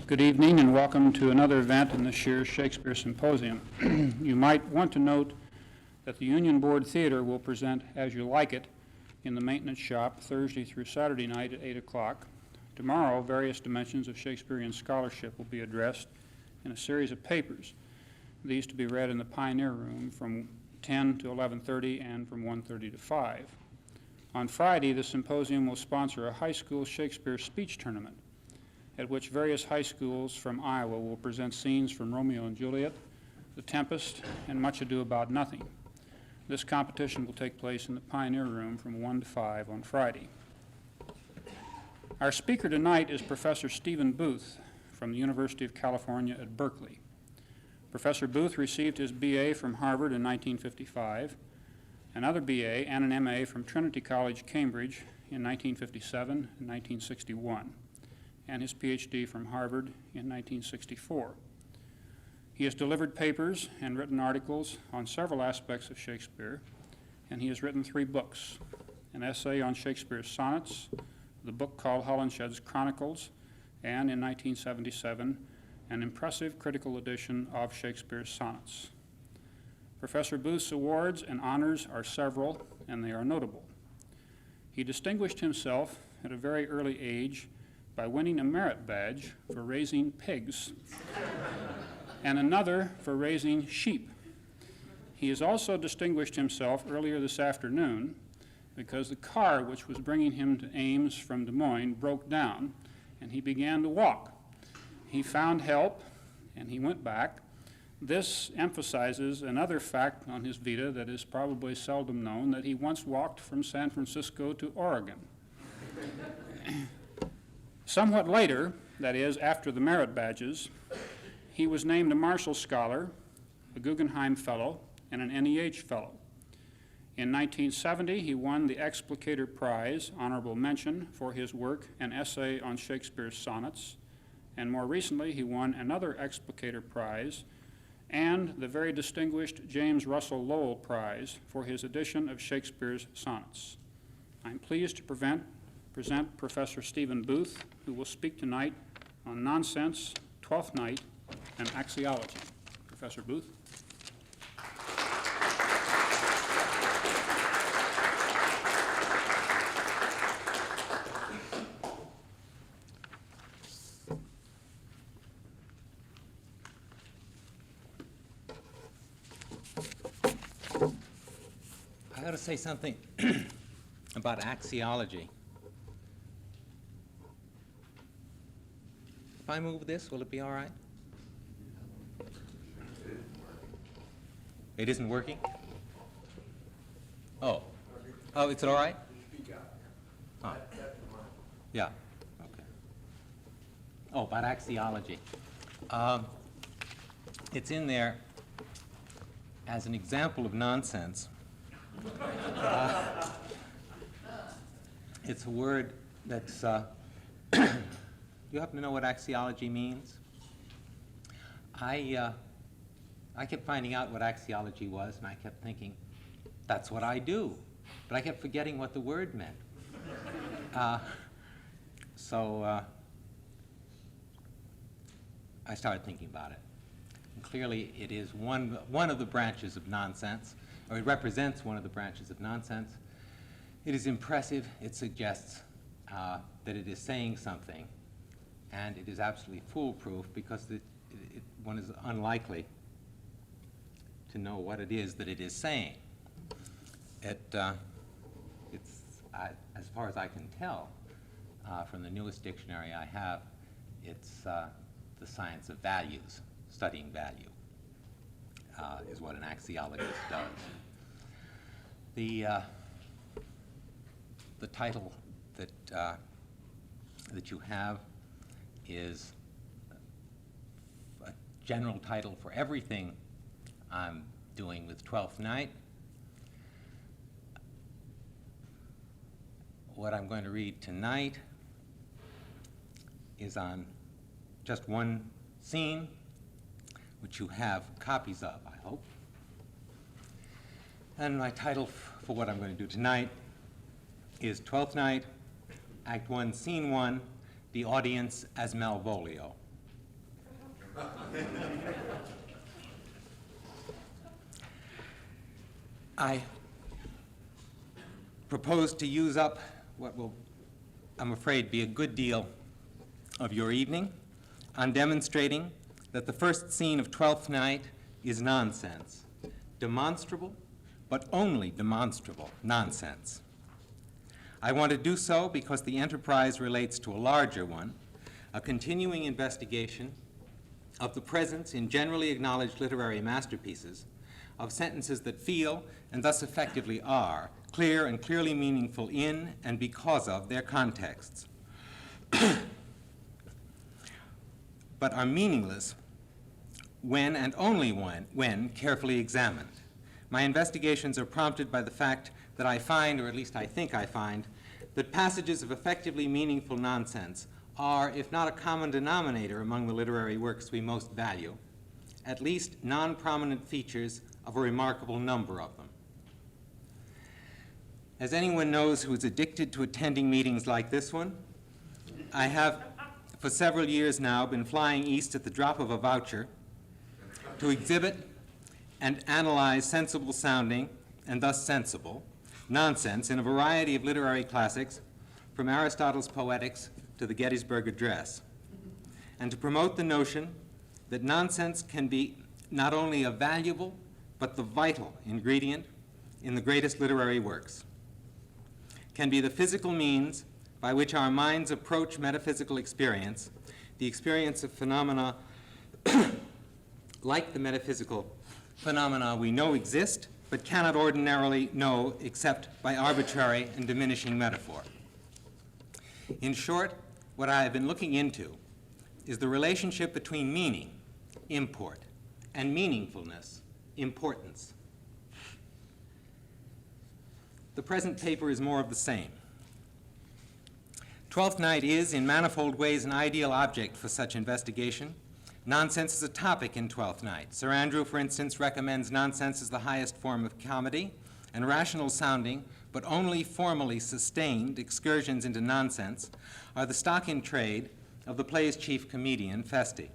Good evening and welcome to another event in this year's Shakespeare Symposium. You might want to note that the Union Board Theater will present As You Like It in the maintenance shop Thursday through Saturday night at 8 o'clock. Tomorrow, various dimensions of Shakespearean scholarship will be addressed in a series of papers, these to be read in the Pioneer Room from 10 to 11:30 and from 1:30 to 5. On Friday, the symposium will sponsor a high school Shakespeare speech tournament at which various high schools from Iowa will present scenes from Romeo and Juliet, The Tempest, and Much Ado About Nothing. This competition will take place in the Pioneer Room from 1 to 5 on Friday. Our speaker tonight is Professor Stephen Booth from the University of California at Berkeley. Professor Booth received his BA from Harvard in 1955, another BA and an MA from Trinity College, Cambridge in 1957 and 1961. And his PhD from Harvard in 1964. He has delivered papers and written articles on several aspects of Shakespeare, and he has written 3 books: an essay on Shakespeare's sonnets, the book called Holinshed's Chronicles, and in 1977, an impressive critical edition of Shakespeare's sonnets. Professor Booth's awards and honors are several, and they are notable. He distinguished himself at a very early age by winning a merit badge for raising pigs and another for raising sheep. He has also distinguished himself earlier this afternoon because the car which was bringing him to Ames from Des Moines broke down and he began to walk. He found help and he went back. This emphasizes another fact on his vita that is probably seldom known, that he once walked from San Francisco to Oregon. Somewhat later, that is, after the merit badges, he was named a Marshall Scholar, a Guggenheim Fellow, and an NEH Fellow. In 1970, he won the Explicator Prize, honorable mention, for his work, an essay on Shakespeare's sonnets, and more recently, he won another Explicator Prize and the very distinguished James Russell Lowell Prize for his edition of Shakespeare's sonnets. I'm pleased to present Professor Stephen Booth, who will speak tonight on Nonsense, Twelfth Night, and Axiology. Professor Booth. I ought to say something about axiology. If I move this, will it be all right? It isn't working? Oh, it's all right? Huh. Yeah, okay. Oh, about axiology. It's in there as an example of nonsense. It's a word that's you happen to know what axiology means? I kept finding out what axiology was, and I kept thinking, that's what I do. But I kept forgetting what the word meant. So I started thinking about it. And clearly, it is one of the branches of nonsense, or it represents one of the branches of nonsense. It is impressive. It suggests that it is saying something. And it is absolutely foolproof because one is unlikely to know what it is that it is saying. It's, as far as I can tell, from the newest dictionary I have, it's the science of values. Studying value is what an axiologist does. The title that you have is a general title for everything I'm doing with Twelfth Night. What I'm going to read tonight is on just one scene, which you have copies of, I hope. And my title for what I'm going to do tonight is Twelfth Night, Act 1, Scene 1, The Audience as Malvolio. I propose to use up what will, I'm afraid, be a good deal of your evening on demonstrating that the first scene of Twelfth Night is nonsense. Demonstrable, but only demonstrable nonsense. I want to do so because the enterprise relates to a larger one, a continuing investigation of the presence in generally acknowledged literary masterpieces of sentences that feel, and thus effectively are, clear and clearly meaningful in and because of their contexts, but are meaningless when and only when carefully examined. My investigations are prompted by the fact that I find, or at least I think I find, that passages of effectively meaningful nonsense are, if not a common denominator among the literary works we most value, at least non-prominent features of a remarkable number of them. As anyone knows who is addicted to attending meetings like this one, I have for several years now been flying east at the drop of a voucher to exhibit and analyze sensible sounding, and thus sensible, nonsense in a variety of literary classics, from Aristotle's Poetics to the Gettysburg Address, and to promote the notion that nonsense can be not only a valuable, but the vital ingredient in the greatest literary works, can be the physical means by which our minds approach metaphysical experience, the experience of phenomena like the metaphysical phenomena we know exist, but cannot ordinarily know except by arbitrary and diminishing metaphor. In short, what I have been looking into is the relationship between meaning, import, and meaningfulness, importance. The present paper is more of the same. Twelfth Night is, in manifold ways, an ideal object for such investigation. Nonsense is a topic in Twelfth Night. Sir Andrew, for instance, recommends nonsense as the highest form of comedy, and rational sounding, but only formally sustained excursions into nonsense are the stock in trade of the play's chief comedian, Feste.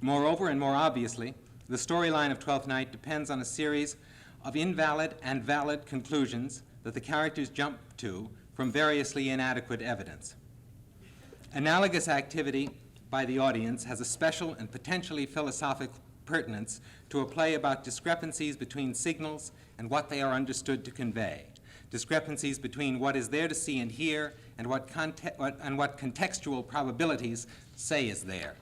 Moreover, and more obviously, the storyline of Twelfth Night depends on a series of invalid and valid conclusions that the characters jump to from variously inadequate evidence. Analogous activity by the audience has a special and potentially philosophic pertinence to a play about discrepancies between signals and what they are understood to convey, discrepancies between what is there to see and hear and what contextual probabilities say is there.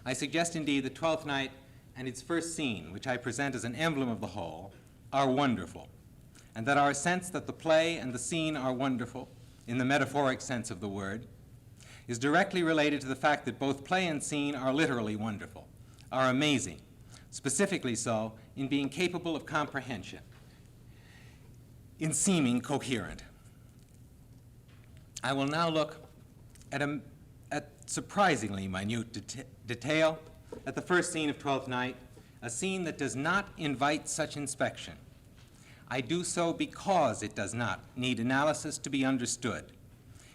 I suggest indeed that Twelfth Night and its first scene, which I present as an emblem of the whole, are wonderful, and that our sense that the play and the scene are wonderful, in the metaphoric sense of the word, is directly related to the fact that both play and scene are literally wonderful, are amazing, specifically so in being capable of comprehension, in seeming coherent. I will now look at surprisingly minute detail at the first scene of Twelfth Night, a scene that does not invite such inspection. I do so because it does not need analysis to be understood.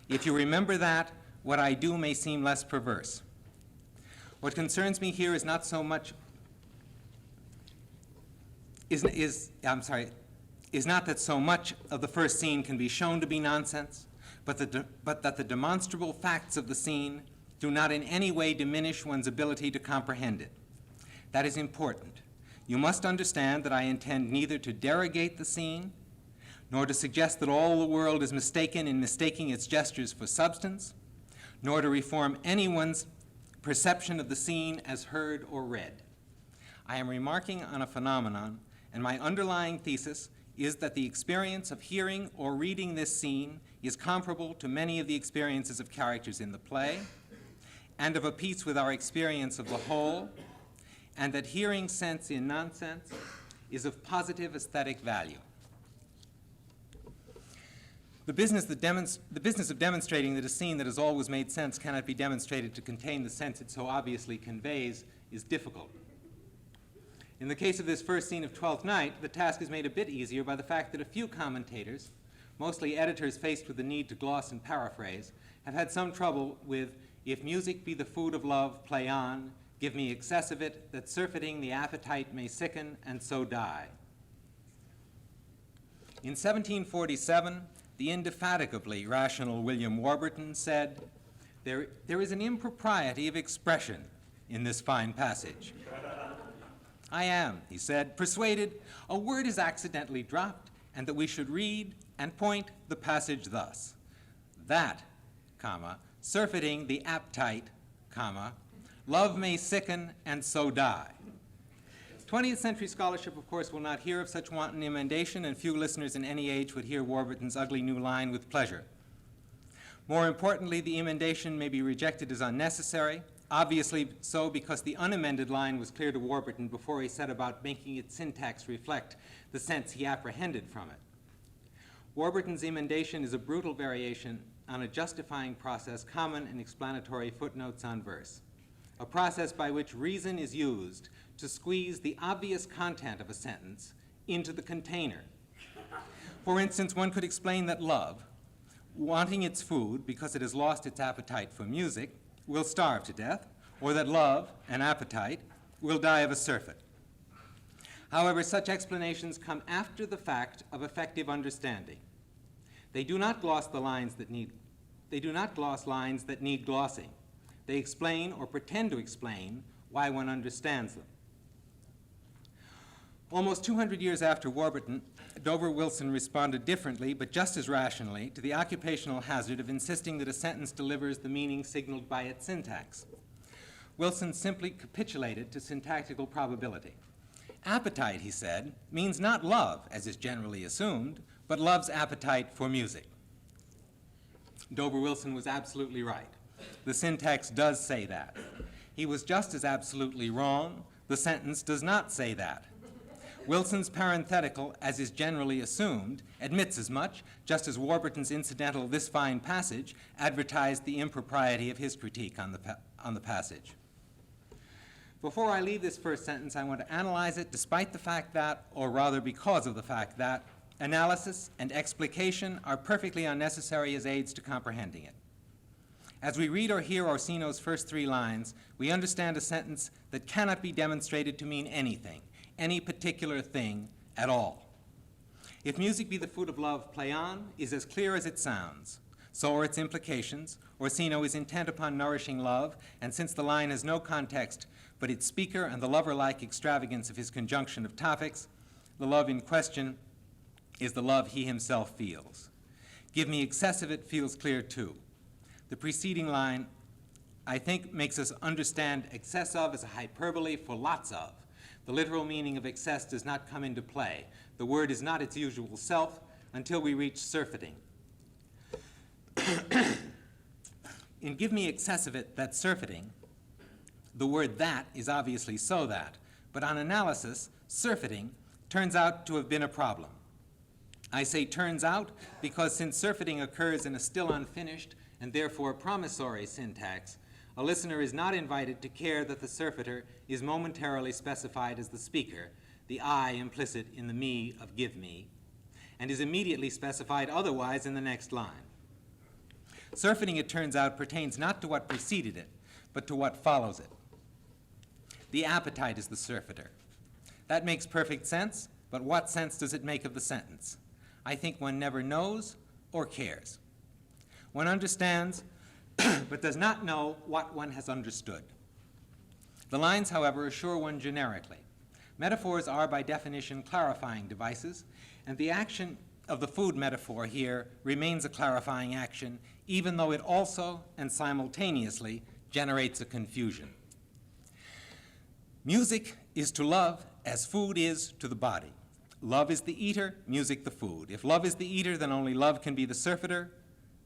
If you remember that, what I do may seem less perverse. What concerns me here is not so much, is not that so much of the first scene can be shown to be nonsense, but that the demonstrable facts of the scene do not in any way diminish one's ability to comprehend it. That is important. You must understand that I intend neither to derogate the scene, nor to suggest that all the world is mistaken in mistaking its gestures for substance, nor to reform anyone's perception of the scene as heard or read. I am remarking on a phenomenon, and my underlying thesis is that the experience of hearing or reading this scene is comparable to many of the experiences of characters in the play, and of a piece with our experience of the whole, and that hearing sense in nonsense is of positive aesthetic value. The business of demonstrating that a scene that has always made sense cannot be demonstrated to contain the sense it so obviously conveys is difficult. In the case of this first scene of Twelfth Night, the task is made a bit easier by the fact that a few commentators, mostly editors faced with the need to gloss and paraphrase, have had some trouble with If music be the food of love, play on. Give me excess of it, that surfeiting the appetite may sicken and so die. In 1747, the indefatigably rational William Warburton said, there is an impropriety of expression in this fine passage. I am, he said, persuaded a word is accidentally dropped, and that we should read and point the passage thus. That, comma, surfeiting the appetite, comma, love may sicken and so die. 20th century scholarship, of course, will not hear of such wanton emendation, and few listeners in any age would hear Warburton's ugly new line with pleasure. More importantly, the emendation may be rejected as unnecessary, obviously so because the unamended line was clear to Warburton before he set about making its syntax reflect the sense he apprehended from it. Warburton's emendation is a brutal variation on a justifying process common in explanatory footnotes on verse, a process by which reason is used to squeeze the obvious content of a sentence into the container. For instance, one could explain that love, wanting its food because it has lost its appetite for music, will starve to death, or that love, an appetite, will die of a surfeit. However, such explanations come after the fact of effective understanding. They do not gloss lines that need glossing. They explain or pretend to explain why one understands them. Almost 200 years after Warburton, Dover Wilson responded differently, but just as rationally, to the occupational hazard of insisting that a sentence delivers the meaning signaled by its syntax. Wilson simply capitulated to syntactical probability. Appetite, he said, means not love, as is generally assumed, but love's appetite for music. Dover Wilson was absolutely right. The syntax does say that. He was just as absolutely wrong. The sentence does not say that. Wilson's parenthetical, as is generally assumed, admits as much, just as Warburton's incidental "this fine passage" advertised the impropriety of his critique on the passage. Before I leave this first sentence, I want to analyze it despite the fact that, or rather because of the fact that, analysis and explication are perfectly unnecessary as aids to comprehending it. As we read or hear Orsino's first three lines, we understand a sentence that cannot be demonstrated to mean anything, any particular thing at all. If music be the food of love, play on is as clear as it sounds. So are its implications. Orsino is intent upon nourishing love, and since the line has no context but its speaker and the lover-like extravagance of his conjunction of topics, the love in question is the love he himself feels. Give me excess of it feels clear too. The preceding line, I think, makes us understand excess of as a hyperbole for lots of. The literal meaning of excess does not come into play. The word is not its usual self until we reach surfeiting. In give me excess of it, that surfeiting, the word that is obviously so that, but on analysis, surfeiting turns out to have been a problem. I say turns out because since surfeiting occurs in a still unfinished and therefore promissory syntax, a listener is not invited to care that the surfeiter is momentarily specified as the speaker, the I implicit in the me of give me, and is immediately specified otherwise in the next line. Surfeiting, it turns out, pertains not to what preceded it, but to what follows it. The appetite is the surfeiter. That makes perfect sense, but what sense does it make of the sentence? I think one never knows or cares. One understands, but does not know what one has understood. The lines, however, assure one generically. Metaphors are, by definition, clarifying devices, and the action of the food metaphor here remains a clarifying action, even though it also and simultaneously generates a confusion. Music is to love as food is to the body. Love is the eater, music the food. If love is the eater, then only love can be the surfeiter,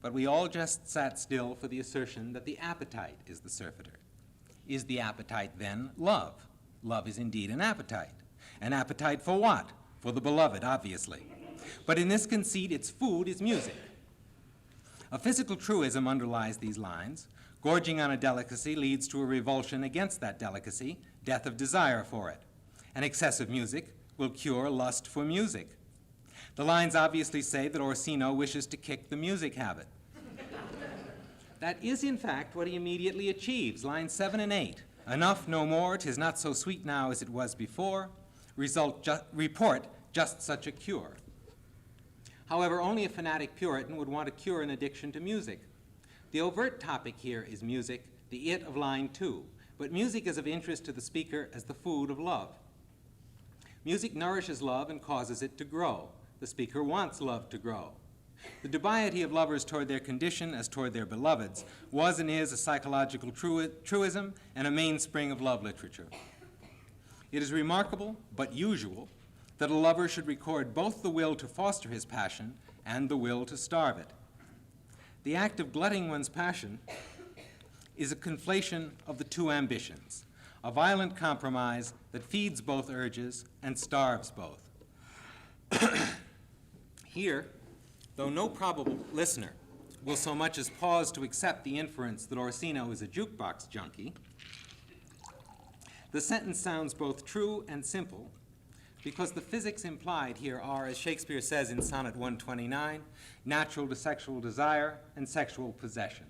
but we all just sat still for the assertion that the appetite is the surfeiter. Is the appetite then love? Love is indeed an appetite. An appetite for what? For the beloved, obviously. But in this conceit, its food is music. A physical truism underlies these lines. Gorging on a delicacy leads to a revulsion against that delicacy, death of desire for it. And excessive music will cure lust for music. The lines obviously say that Orsino wishes to kick the music habit. That is, in fact, what he immediately achieves. Lines 7 and 8. Enough, no more, 'tis not so sweet now as it was before. Report just such a cure. However, only a fanatic Puritan would want to cure an addiction to music. The overt topic here is music, the it of line 2, but music is of interest to the speaker as the food of love. Music nourishes love and causes it to grow. The speaker wants love to grow. The dubiety of lovers toward their condition as toward their beloveds was and is a psychological truism and a mainspring of love literature. It is remarkable, but usual, that a lover should record both the will to foster his passion and the will to starve it. The act of glutting one's passion is a conflation of the two ambitions, a violent compromise that feeds both urges and starves both. Here, though no probable listener will so much as pause to accept the inference that Orsino is a jukebox junkie, the sentence sounds both true and simple because the physics implied here are, as Shakespeare says in Sonnet 129, natural to sexual desire and sexual possession.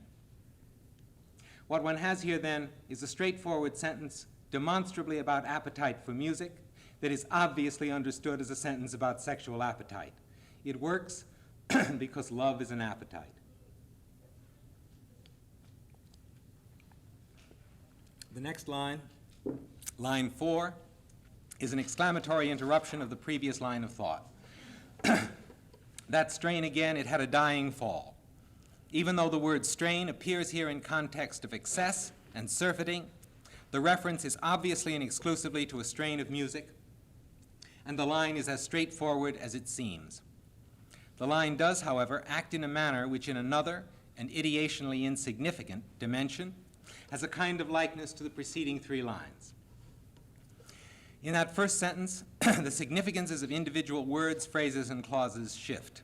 What one has here, then, is a straightforward sentence demonstrably about appetite for music that is obviously understood as a sentence about sexual appetite. It works because love is an appetite. The next line, line 4, is an exclamatory interruption of the previous line of thought. That strain again, it had a dying fall. Even though the word strain appears here in context of excess and surfeiting, the reference is obviously and exclusively to a strain of music, and the line is as straightforward as it seems. The line does, however, act in a manner which in another and ideationally insignificant dimension has a kind of likeness to the preceding 3 lines. In that first sentence, the significances of individual words, phrases, and clauses shift.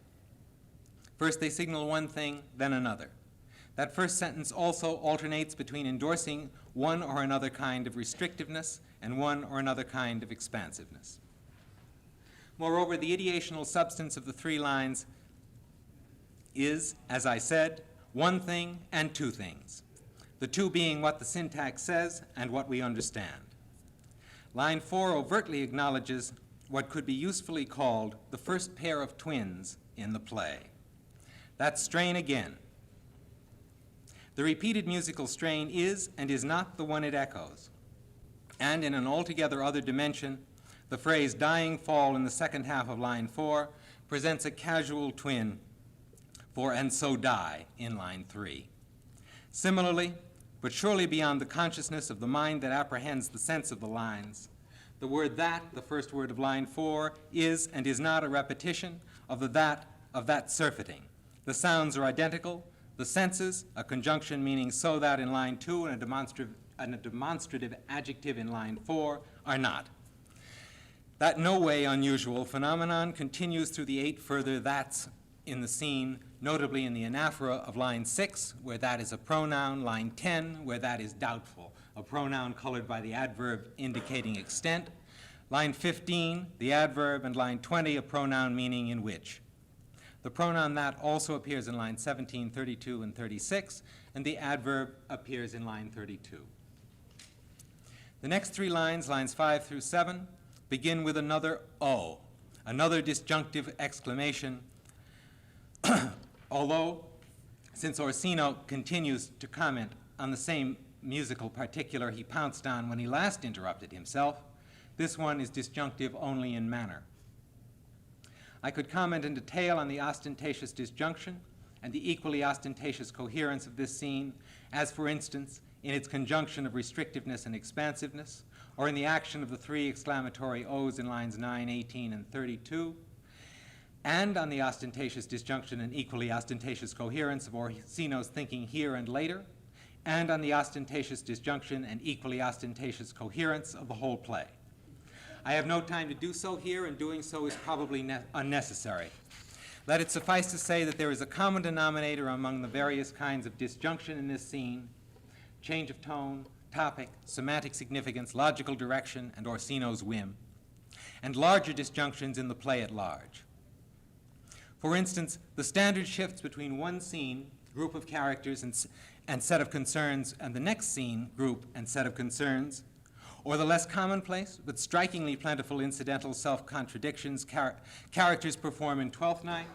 First they signal one thing, then another. That first sentence also alternates between endorsing one or another kind of restrictiveness and one or another kind of expansiveness. Moreover, the ideational substance of the 3 lines is, as I said, one thing and 2 things, the 2 being what the syntax says and what we understand. Line 4 overtly acknowledges what could be usefully called the first pair of twins in the play. That strain again. The repeated musical strain is and is not the one it echoes. And in an altogether other dimension, the phrase dying fall in the second half of line 4 presents a casual twin for and so die in line 3. Similarly, but surely beyond the consciousness of the mind that apprehends the sense of the lines, the word that, the first word of line 4, is and is not a repetition of that surfeiting. The sounds are identical. The senses, a conjunction meaning so that in line 2 and a demonstrative adjective in line 4, are not. That no way unusual phenomenon continues through the 8 further that's in the scene, notably in the anaphora of line 6, where that is a pronoun, line 10, where that is doubtful, a pronoun colored by the adverb indicating extent, line 15, the adverb, and line 20, a pronoun meaning in which. The pronoun that also appears in line 17, 32, and 36, and the adverb appears in line 32. The next 3 lines, lines 5 through 7, begin with another O, another disjunctive exclamation, although, since Orsino continues to comment on the same musical particular he pounced on when he last interrupted himself, this one is disjunctive only in manner. I could comment in detail on the ostentatious disjunction and the equally ostentatious coherence of this scene, as, for instance, in its conjunction of restrictiveness and expansiveness, or in the action of the 3 exclamatory O's in lines 9, 18, and 32, and on the ostentatious disjunction and equally ostentatious coherence of Orsino's thinking here and later, and on the ostentatious disjunction and equally ostentatious coherence of the whole play. I have no time to do so here, and doing so is probably unnecessary. Let it suffice to say that there is a common denominator among the various kinds of disjunction in this scene: change of tone, topic, semantic significance, logical direction, and Orsino's whim, and larger disjunctions in the play at large. For instance, the standard shifts between one scene, group of characters, and and set of concerns, and the next scene, group and set of concerns, or the less commonplace but strikingly plentiful incidental self-contradictions characters perform in Twelfth Night,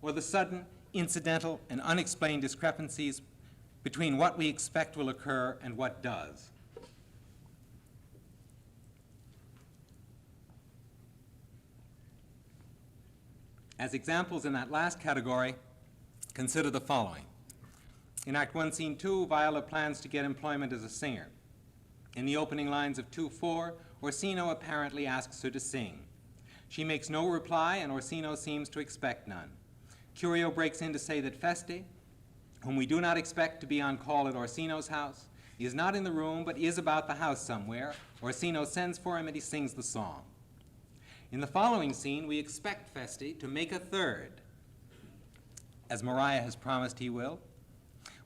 or the sudden, incidental, and unexplained discrepancies between what we expect will occur and what does. As examples in that last category, consider the following. In Act 1, Scene 2, Viola plans to get employment as a singer. In the opening lines of 2-4, Orsino apparently asks her to sing. She makes no reply, and Orsino seems to expect none. Curio breaks in to say that Feste, whom we do not expect to be on call at Orsino's house, is not in the room but is about the house somewhere. Orsino sends for him and he sings the song. In the following scene, we expect Feste to make a third, as Maria has promised he will,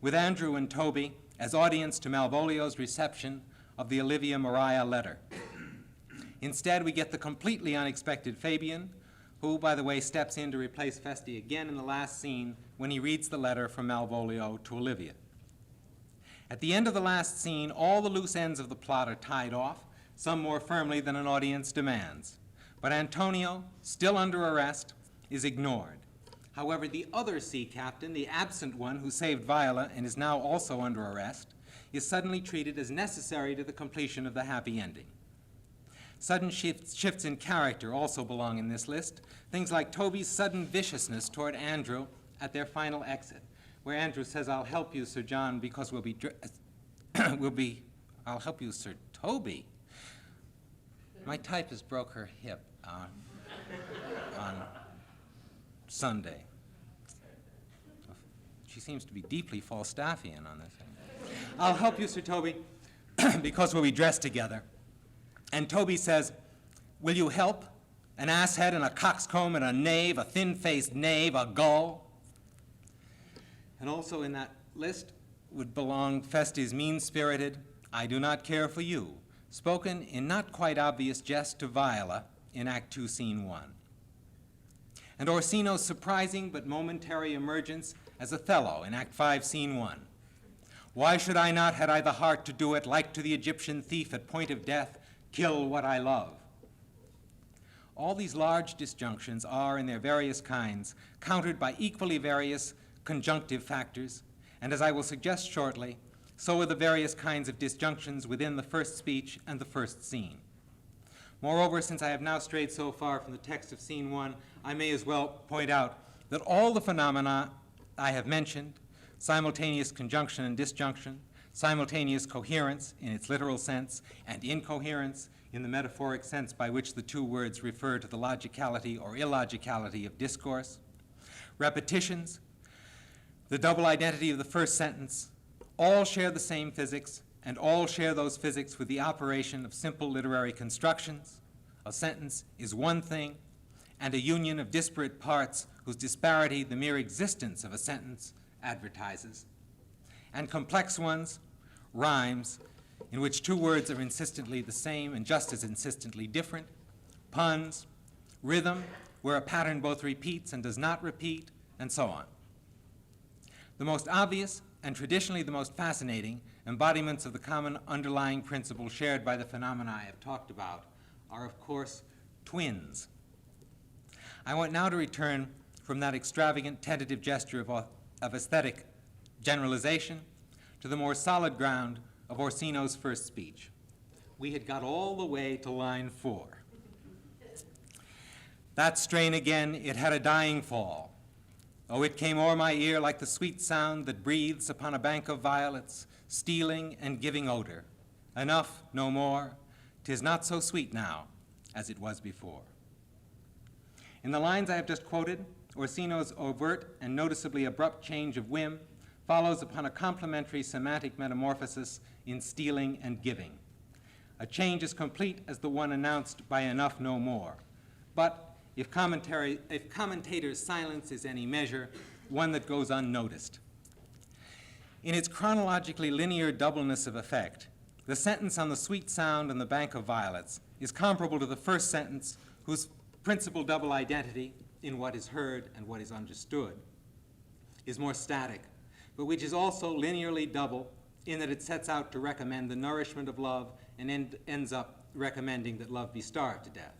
with Andrew and Toby as audience to Malvolio's reception of the Olivia Maria letter. Instead, we get the completely unexpected Fabian, who, by the way, steps in to replace Feste again in the last scene when he reads the letter from Malvolio to Olivia. At the end of the last scene, all the loose ends of the plot are tied off, some more firmly than an audience demands. But Antonio, still under arrest, is ignored. However, the other sea captain, the absent one who saved Viola and is now also under arrest, is suddenly treated as necessary to the completion of the happy ending. Sudden shifts in character also belong in this list. Things like Toby's sudden viciousness toward Andrew at their final exit, where Andrew says, "I'll help you, Sir John, because I'll help you, Sir Toby." My typist broke her hip on Sunday. She seems to be deeply Falstaffian on this. "I'll help you, Sir Toby, because we'll be dressed together." And Toby says, "Will you help? An asshead and a coxcomb and a knave, a thin-faced knave, a gull." And also in that list would belong Feste's mean-spirited, "I do not care for you," spoken in not quite obvious jest to Viola in Act 2, Scene 1. And Orsino's surprising but momentary emergence as Othello in Act 5, Scene 1. "Why should I not, had I the heart to do it, like to the Egyptian thief at point of death, kill what I love?" All these large disjunctions are, in their various kinds, countered by equally various conjunctive factors, and as I will suggest shortly, so are the various kinds of disjunctions within the first speech and the first scene. Moreover, since I have now strayed so far from the text of Scene 1, I may as well point out that all the phenomena I have mentioned, simultaneous conjunction and disjunction, simultaneous coherence in its literal sense, and incoherence in the metaphoric sense by which the two words refer to the logicality or illogicality of discourse, repetitions, the double identity of the first sentence, all share the same physics, and all share those physics with the operation of simple literary constructions. A sentence is one thing, and a union of disparate parts whose disparity the mere existence of a sentence advertises. And complex ones, rhymes, in which two words are insistently the same and just as insistently different, puns, rhythm, where a pattern both repeats and does not repeat, and so on. The most obvious and traditionally the most fascinating embodiments of the common underlying principle shared by the phenomena I have talked about are, of course, twins. I want now to return from that extravagant tentative gesture of aesthetic generalization to the more solid ground of Orsino's first speech. We had got all the way to line 4. "That strain again, it had a dying fall. Oh, it came o'er my ear like the sweet sound that breathes upon a bank of violets, stealing and giving odor. Enough, no more. 'Tis not so sweet now as it was before." In the lines I have just quoted, Orsino's overt and noticeably abrupt change of whim follows upon a complementary semantic metamorphosis in stealing and giving. A change as complete as the one announced by "enough, no more," but if commentators' silence is any measure, one that goes unnoticed. In its chronologically linear doubleness of effect, the sentence on the sweet sound and the bank of violets is comparable to the first sentence, whose principal double identity in what is heard and what is understood is more static, but which is also linearly double in that it sets out to recommend the nourishment of love and ends up recommending that love be starved to death.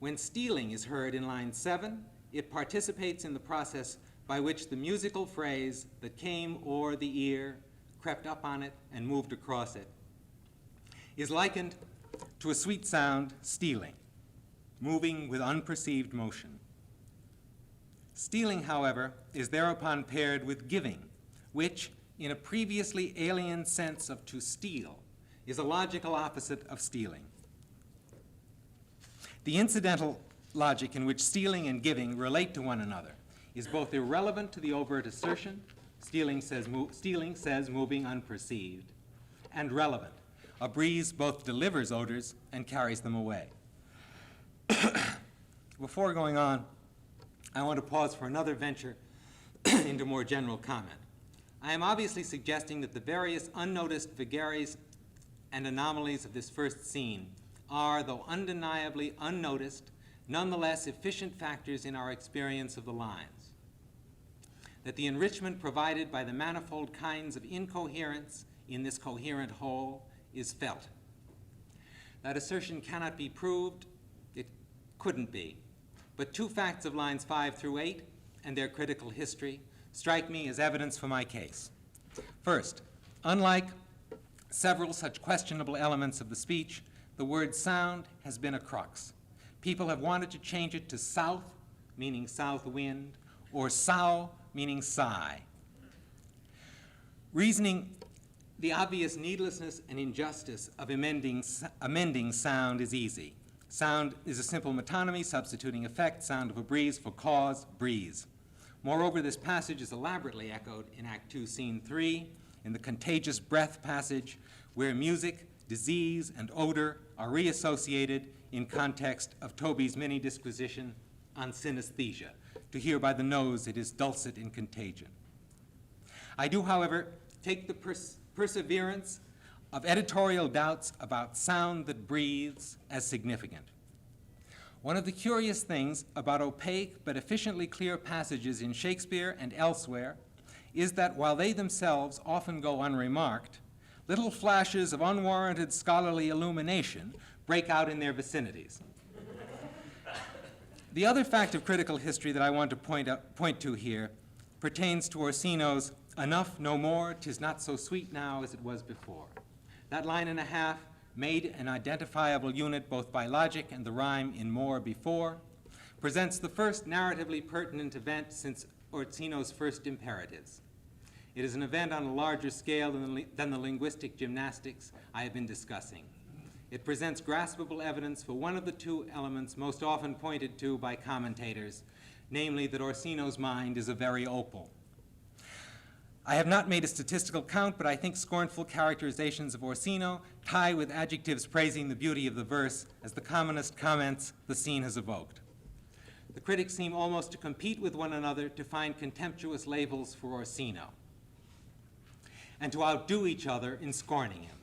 When stealing is heard in line 7, it participates in the process by which the musical phrase that came o'er the ear, crept up on it, and moved across it, is likened to a sweet sound, stealing, moving with unperceived motion. Stealing, however, is thereupon paired with giving, which, in a previously alien sense of to steal, is a logical opposite of stealing. The incidental logic in which stealing and giving relate to one another is both irrelevant to the overt assertion, stealing says moving unperceived, and relevant. A breeze both delivers odors and carries them away. Before going on, I want to pause for another venture into more general comment. I am obviously suggesting that the various unnoticed vagaries and anomalies of this first scene are, though undeniably unnoticed, nonetheless efficient factors in our experience of the lines. That the enrichment provided by the manifold kinds of incoherence in this coherent whole is felt. That assertion cannot be proved, it couldn't be. But two facts of lines 5 through 8 and their critical history strike me as evidence for my case. First, unlike several such questionable elements of the speech, the word sound has been a crux. People have wanted to change it to south, meaning south wind, or sow, meaning sigh. Reasoning the obvious needlessness and injustice of amending sound is easy. Sound is a simple metonymy substituting effect, sound of a breeze, for cause, breeze. Moreover, this passage is elaborately echoed in Act 2, Scene 3, in the contagious breath passage, where music, disease, and odor are reassociated in context of Toby's mini-disquisition on synesthesia. To hear by the nose, it is dulcet in contagion. I do, however, take the perseverance of editorial doubts about sound that breathes as significant. One of the curious things about opaque but efficiently clear passages in Shakespeare and elsewhere is that while they themselves often go unremarked, little flashes of unwarranted scholarly illumination break out in their vicinities. The other fact of critical history that I want to point to here pertains to Orsino's "Enough, no more, 'tis not so sweet now as it was before." That line and a half, made an identifiable unit both by logic and the rhyme in more before, presents the first narratively pertinent event since Orsino's first imperatives. It is an event on a larger scale than the linguistic gymnastics I have been discussing. It presents graspable evidence for one of the two elements most often pointed to by commentators, namely that Orsino's mind is a very opal. I have not made a statistical count, but I think scornful characterizations of Orsino tie with adjectives praising the beauty of the verse as the commonest comments the scene has evoked. The critics seem almost to compete with one another to find contemptuous labels for Orsino and to outdo each other in scorning him.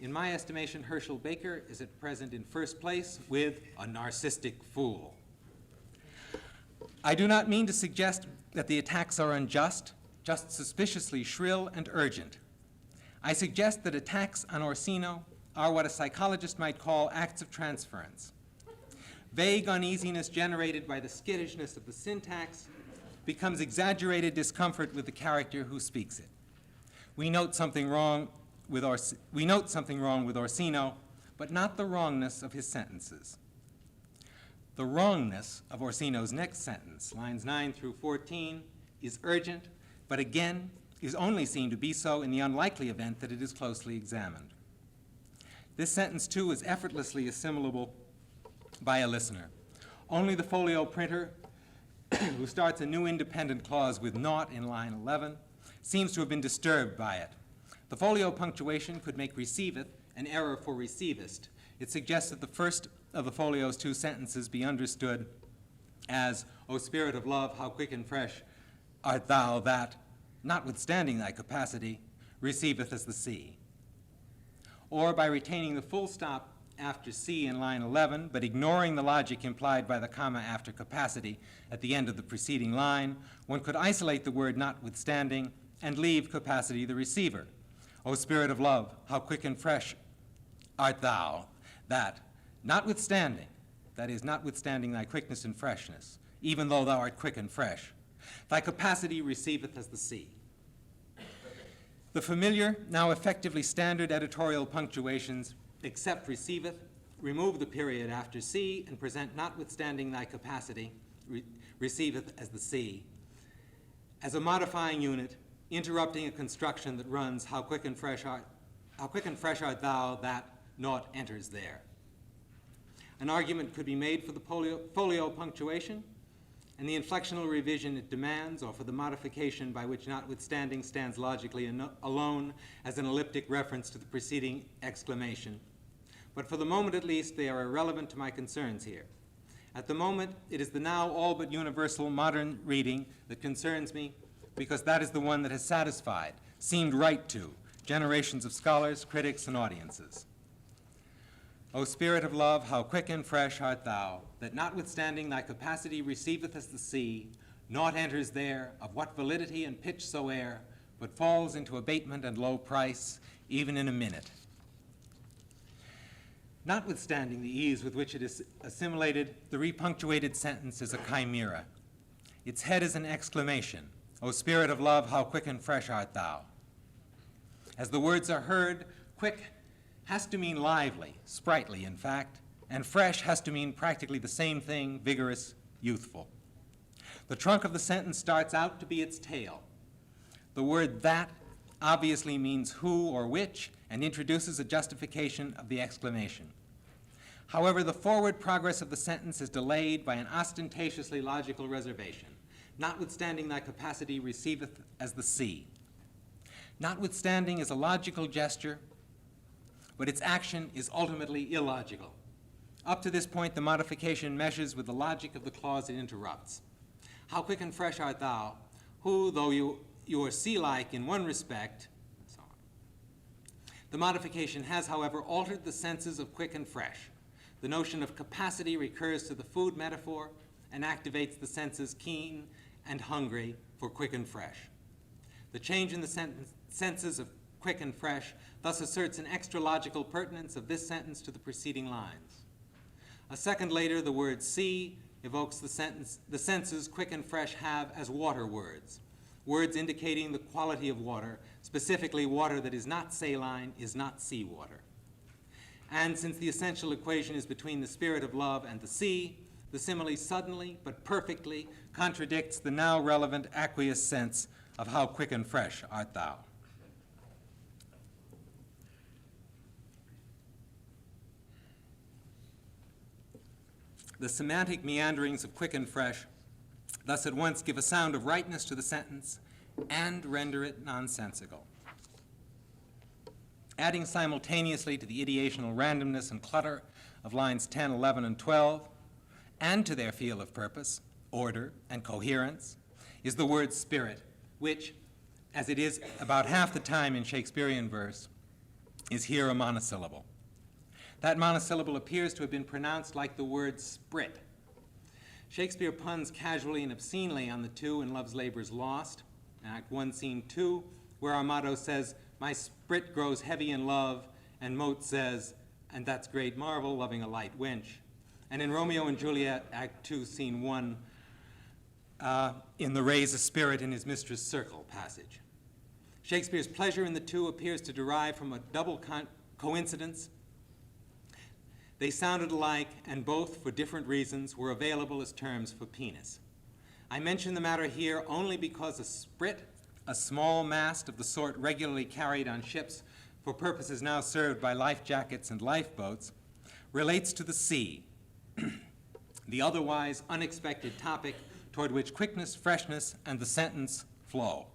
In my estimation, Herschel Baker is at present in first place with a narcissistic fool. I do not mean to suggest that the attacks are unjust, just suspiciously shrill and urgent. I suggest that attacks on Orsino are what a psychologist might call acts of transference. Vague uneasiness generated by the skittishness of the syntax becomes exaggerated discomfort with the character who speaks it. We note something wrong with Orsino, but not the wrongness of his sentences. The wrongness of Orsino's next sentence, lines 9 through 14, is urgent, but again is only seen to be so in the unlikely event that it is closely examined. This sentence, too, is effortlessly assimilable by a listener. Only the folio printer, who starts a new independent clause with naught in line 11, seems to have been disturbed by it. The folio punctuation could make receiveth an error for receivest. It suggests that the first of the folio's two sentences be understood as, O spirit of love, how quick and fresh art thou that, notwithstanding thy capacity, receiveth as the sea. Or by retaining the full stop after C in line 11, but ignoring the logic implied by the comma after capacity at the end of the preceding line, one could isolate the word notwithstanding and leave capacity the receiver. O Spirit of love, how quick and fresh art thou, that, notwithstanding, that is, notwithstanding thy quickness and freshness, even though thou art quick and fresh, thy capacity receiveth as the sea. The familiar, now effectively standard editorial punctuations, except receiveth, remove the period after C and present notwithstanding thy capacity, receiveth as the sea, as a modifying unit, interrupting a construction that runs, how quick and fresh art thou, that naught enters there. An argument could be made for the folio punctuation and the inflectional revision it demands, or for the modification by which notwithstanding stands logically alone as an elliptic reference to the preceding exclamation. But for the moment at least, they are irrelevant to my concerns here. At the moment, it is the now all but universal modern reading that concerns me, because that is the one that has satisfied, seemed right to, generations of scholars, critics, and audiences. O Spirit of love, how quick and fresh art thou, that notwithstanding thy capacity receiveth as the sea, naught enters there, of what validity and pitch soe'er, but falls into abatement and low price, even in a minute. Notwithstanding the ease with which it is assimilated, the repunctuated sentence is a chimera. Its head is an exclamation, O Spirit of love, how quick and fresh art thou. As the words are heard, quick has to mean lively, sprightly, in fact, and fresh has to mean practically the same thing, vigorous, youthful. The trunk of the sentence starts out to be its tail. The word that obviously means who or which and introduces a justification of the exclamation. However, the forward progress of the sentence is delayed by an ostentatiously logical reservation. Notwithstanding thy capacity receiveth as the sea. Notwithstanding is a logical gesture, but its action is ultimately illogical. Up to this point, the modification meshes with the logic of the clause it interrupts. How quick and fresh art thou, who, though you are sea-like in one respect, and so on. The modification has, however, altered the senses of quick and fresh. The notion of capacity recurs to the food metaphor and activates the senses keen and hungry for quick and fresh. The change in the senses of quick and fresh thus asserts an extra logical pertinence of this sentence to the preceding lines. A second later, the word sea evokes the senses quick and fresh have as water words, words indicating the quality of water, specifically water that is not saline, is not seawater. And since the essential equation is between the spirit of love and the sea, the simile suddenly but perfectly contradicts the now relevant aqueous sense of how quick and fresh art thou. The semantic meanderings of quick and fresh thus at once give a sound of rightness to the sentence and render it nonsensical. Adding simultaneously to the ideational randomness and clutter of lines 10, 11, and 12, and to their feel of purpose, order, and coherence, is the word spirit, which, as it is about half the time in Shakespearean verse, is here a monosyllable. That monosyllable appears to have been pronounced like the word sprit. Shakespeare puns casually and obscenely on the two in Love's Labour's Lost, Act 1, Scene 2, where Armado says, my sprit grows heavy in love, and Moat says, and that's great marvel, loving a light wench. And in Romeo and Juliet, Act 2, Scene 1, in the Raise a Spirit in His Mistress' Circle passage. Shakespeare's pleasure in the two appears to derive from a double coincidence. They sounded alike, and both, for different reasons, were available as terms for penis. I mention the matter here only because a sprit, a small mast of the sort regularly carried on ships for purposes now served by life jackets and lifeboats, relates to the sea, the otherwise unexpected topic toward which quickness, freshness, and the sentence flow.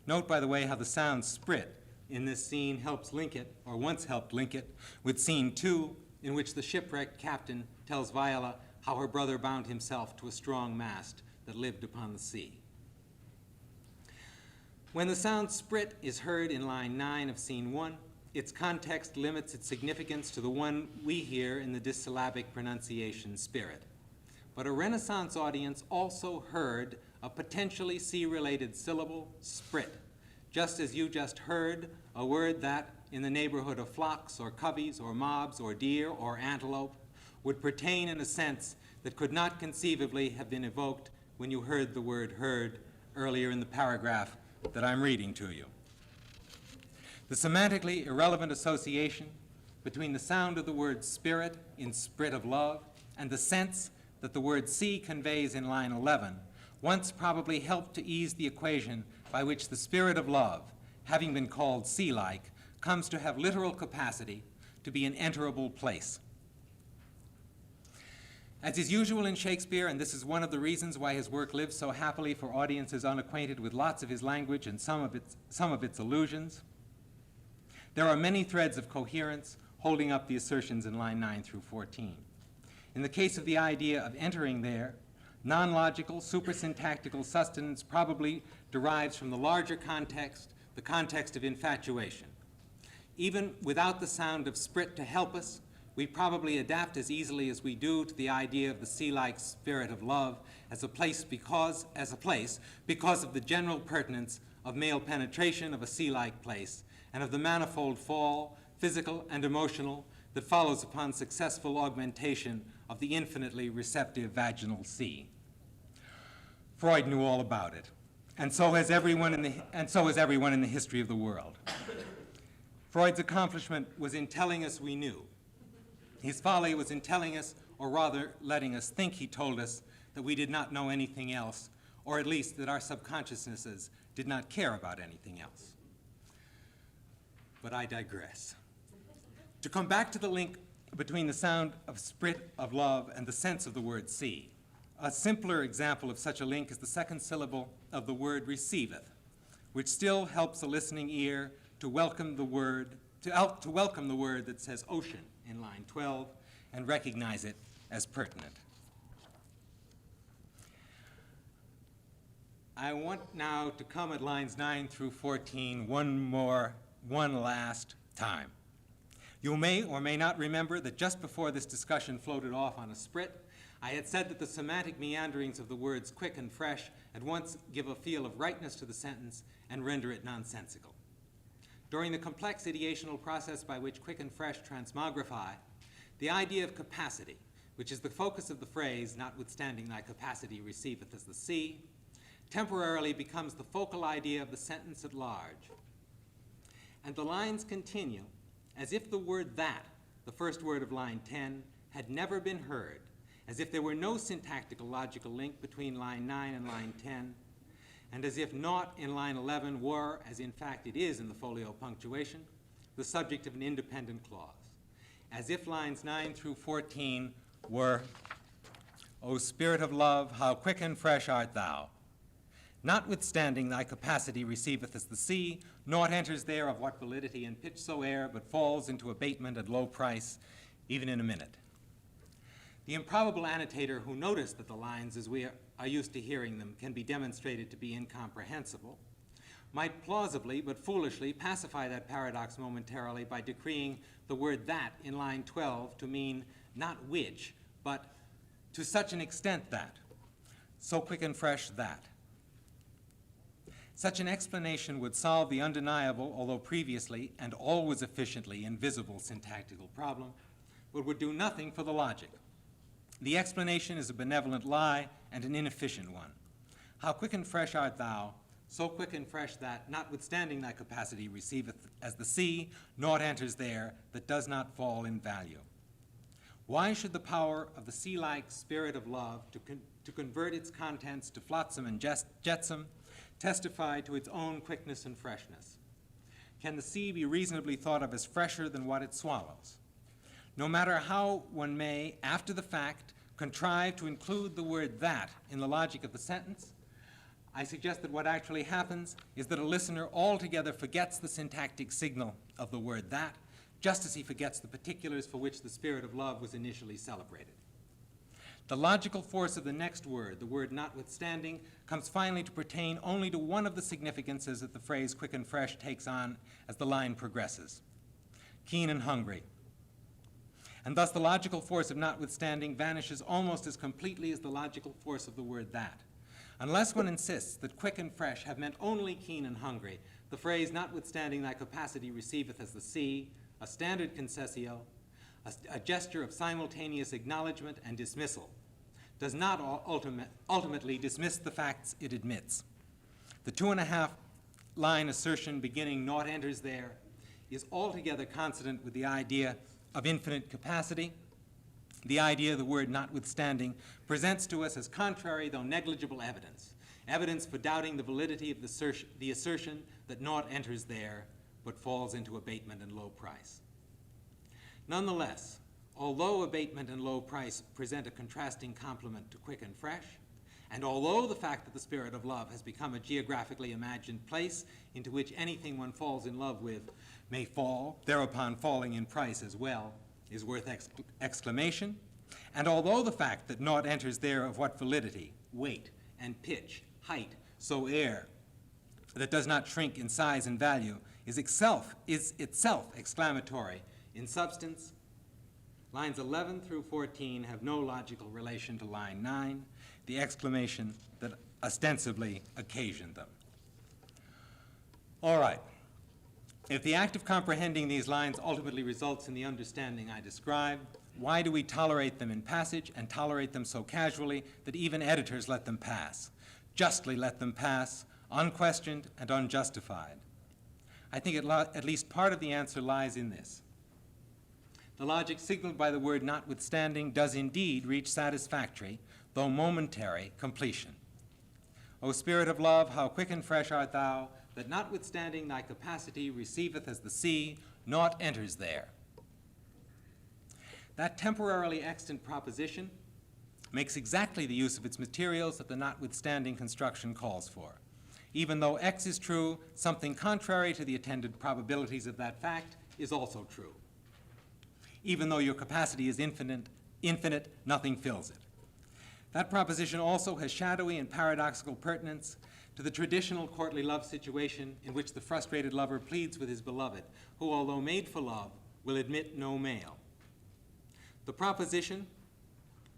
Note, by the way, how the sound sprit in this scene helps link it, or once helped link it, with Scene 2, in which the shipwrecked captain tells Viola how her brother bound himself to a strong mast that lived upon the sea. When the sound sprit is heard in line 9 of Scene 1, its context limits its significance to the one we hear in the dissyllabic pronunciation spirit. But a Renaissance audience also heard a potentially C-related syllable, sprit, just as you just heard a word that, in the neighborhood of flocks or coveys or mobs or deer or antelope, would pertain in a sense that could not conceivably have been evoked when you heard the word heard earlier in the paragraph that I'm reading to you. The semantically irrelevant association between the sound of the word spirit in sprit of love and the sense that the word see conveys in line 11 once probably helped to ease the equation by which the spirit of love, having been called sea-like, comes to have literal capacity to be an enterable place. As is usual in Shakespeare, and this is one of the reasons why his work lives so happily for audiences unacquainted with lots of his language and some of its allusions, there are many threads of coherence holding up the assertions in line 9 through 14. In the case of the idea of entering there, non-logical, supersyntactical sustenance probably derives from the larger context, the context of infatuation. Even without the sound of sprit to help us, we probably adapt as easily as we do to the idea of the sea-like spirit of love as a place because of the general pertinence of male penetration of a sea-like place and of the manifold fall, physical and emotional, that follows upon successful augmentation of the infinitely receptive vaginal sea. Freud knew all about it, and so has everyone in the history of the world. Freud's accomplishment was in telling us we knew. His folly was in telling us, or rather letting us think he told us, that we did not know anything else, or at least that our subconsciousnesses did not care about anything else. But I digress. To come back to the link between the sound of sprit of love and the sense of the word see, a simpler example of such a link is the second syllable of the word receiveth, which still helps a listening ear to welcome the word that says ocean in line 12 and recognize it as pertinent. I want now to come at lines 9 through 14 one last time. You may or may not remember that just before this discussion floated off on a sprit, I had said that the semantic meanderings of the words quick and fresh at once give a feel of rightness to the sentence and render it nonsensical. During the complex ideational process by which quick and fresh transmogrify, the idea of capacity, which is the focus of the phrase, notwithstanding thy capacity receiveth as the sea, temporarily becomes the focal idea of the sentence at large. And the lines continue as if the word that, the first word of line 10, had never been heard, as if there were no syntactical logical link between line 9 and line 10, and as if not in line 11 were, as in fact it is in the folio punctuation, the subject of an independent clause. As if lines 9 through 14 were, O spirit of love, how quick and fresh art thou. Notwithstanding thy capacity receiveth as the sea, naught enters there of what validity and pitch soe'er, but falls into abatement at low price, even in a minute. The improbable annotator who noticed that the lines as we are used to hearing them can be demonstrated to be incomprehensible might plausibly but foolishly pacify that paradox momentarily by decreeing the word that in line 12 to mean not which, but to such an extent that, so quick and fresh that. Such an explanation would solve the undeniable, although previously and always efficiently invisible syntactical problem, but would do nothing for the logic. The explanation is a benevolent lie and an inefficient one. How quick and fresh art thou, so quick and fresh that, notwithstanding thy capacity receiveth as the sea, naught enters there that does not fall in value. Why should the power of the sea-like spirit of love to convert its contents to flotsam and jetsam testify to its own quickness and freshness? Can the sea be reasonably thought of as fresher than what it swallows? No matter how one may, after the fact, contrive to include the word that in the logic of the sentence, I suggest that what actually happens is that a listener altogether forgets the syntactic signal of the word that, just as he forgets the particulars for which the spirit of love was initially celebrated. The logical force of the next word, the word notwithstanding, comes finally to pertain only to one of the significances that the phrase quick and fresh takes on as the line progresses. keen and hungry. And thus the logical force of notwithstanding vanishes almost as completely as the logical force of the word that. Unless one insists that quick and fresh have meant only keen and hungry, the phrase notwithstanding thy capacity receiveth as the sea, a standard concessio, a gesture of simultaneous acknowledgement and dismissal, does not ultimately dismiss the facts it admits. The 2.5 line assertion beginning naught enters there is altogether consonant with the idea of infinite capacity. The idea the word notwithstanding presents to us as contrary though negligible evidence, evidence for doubting the validity of the assertion that naught enters there but falls into abatement and low price. Nonetheless, although abatement and low price present a contrasting complement to quick and fresh, and although the fact that the spirit of love has become a geographically imagined place into which anything one falls in love with may fall, thereupon falling in price as well, is worth exclamation, and although the fact that naught enters there of what validity, weight, and pitch, height, so air, that does not shrink in size and value, is itself exclamatory in substance, lines 11 through 14 have no logical relation to line 9, the exclamation that ostensibly occasioned them. All right. If the act of comprehending these lines ultimately results in the understanding I described, why do we tolerate them in passage and tolerate them so casually that even editors let them pass, justly let them pass, unquestioned and unjustified? I think at least part of the answer lies in this. The logic signaled by the word notwithstanding does indeed reach satisfactory, though momentary, completion. O Spirit of love, how quick and fresh art thou, that notwithstanding thy capacity receiveth as the sea, naught enters there. That temporarily extant proposition makes exactly the use of its materials that the notwithstanding construction calls for. Even though X is true, something contrary to the attended probabilities of that fact is also true. Even though your capacity is infinite, nothing fills it. That proposition also has shadowy and paradoxical pertinence to the traditional courtly love situation in which the frustrated lover pleads with his beloved, who, although made for love, will admit no male. The proposition,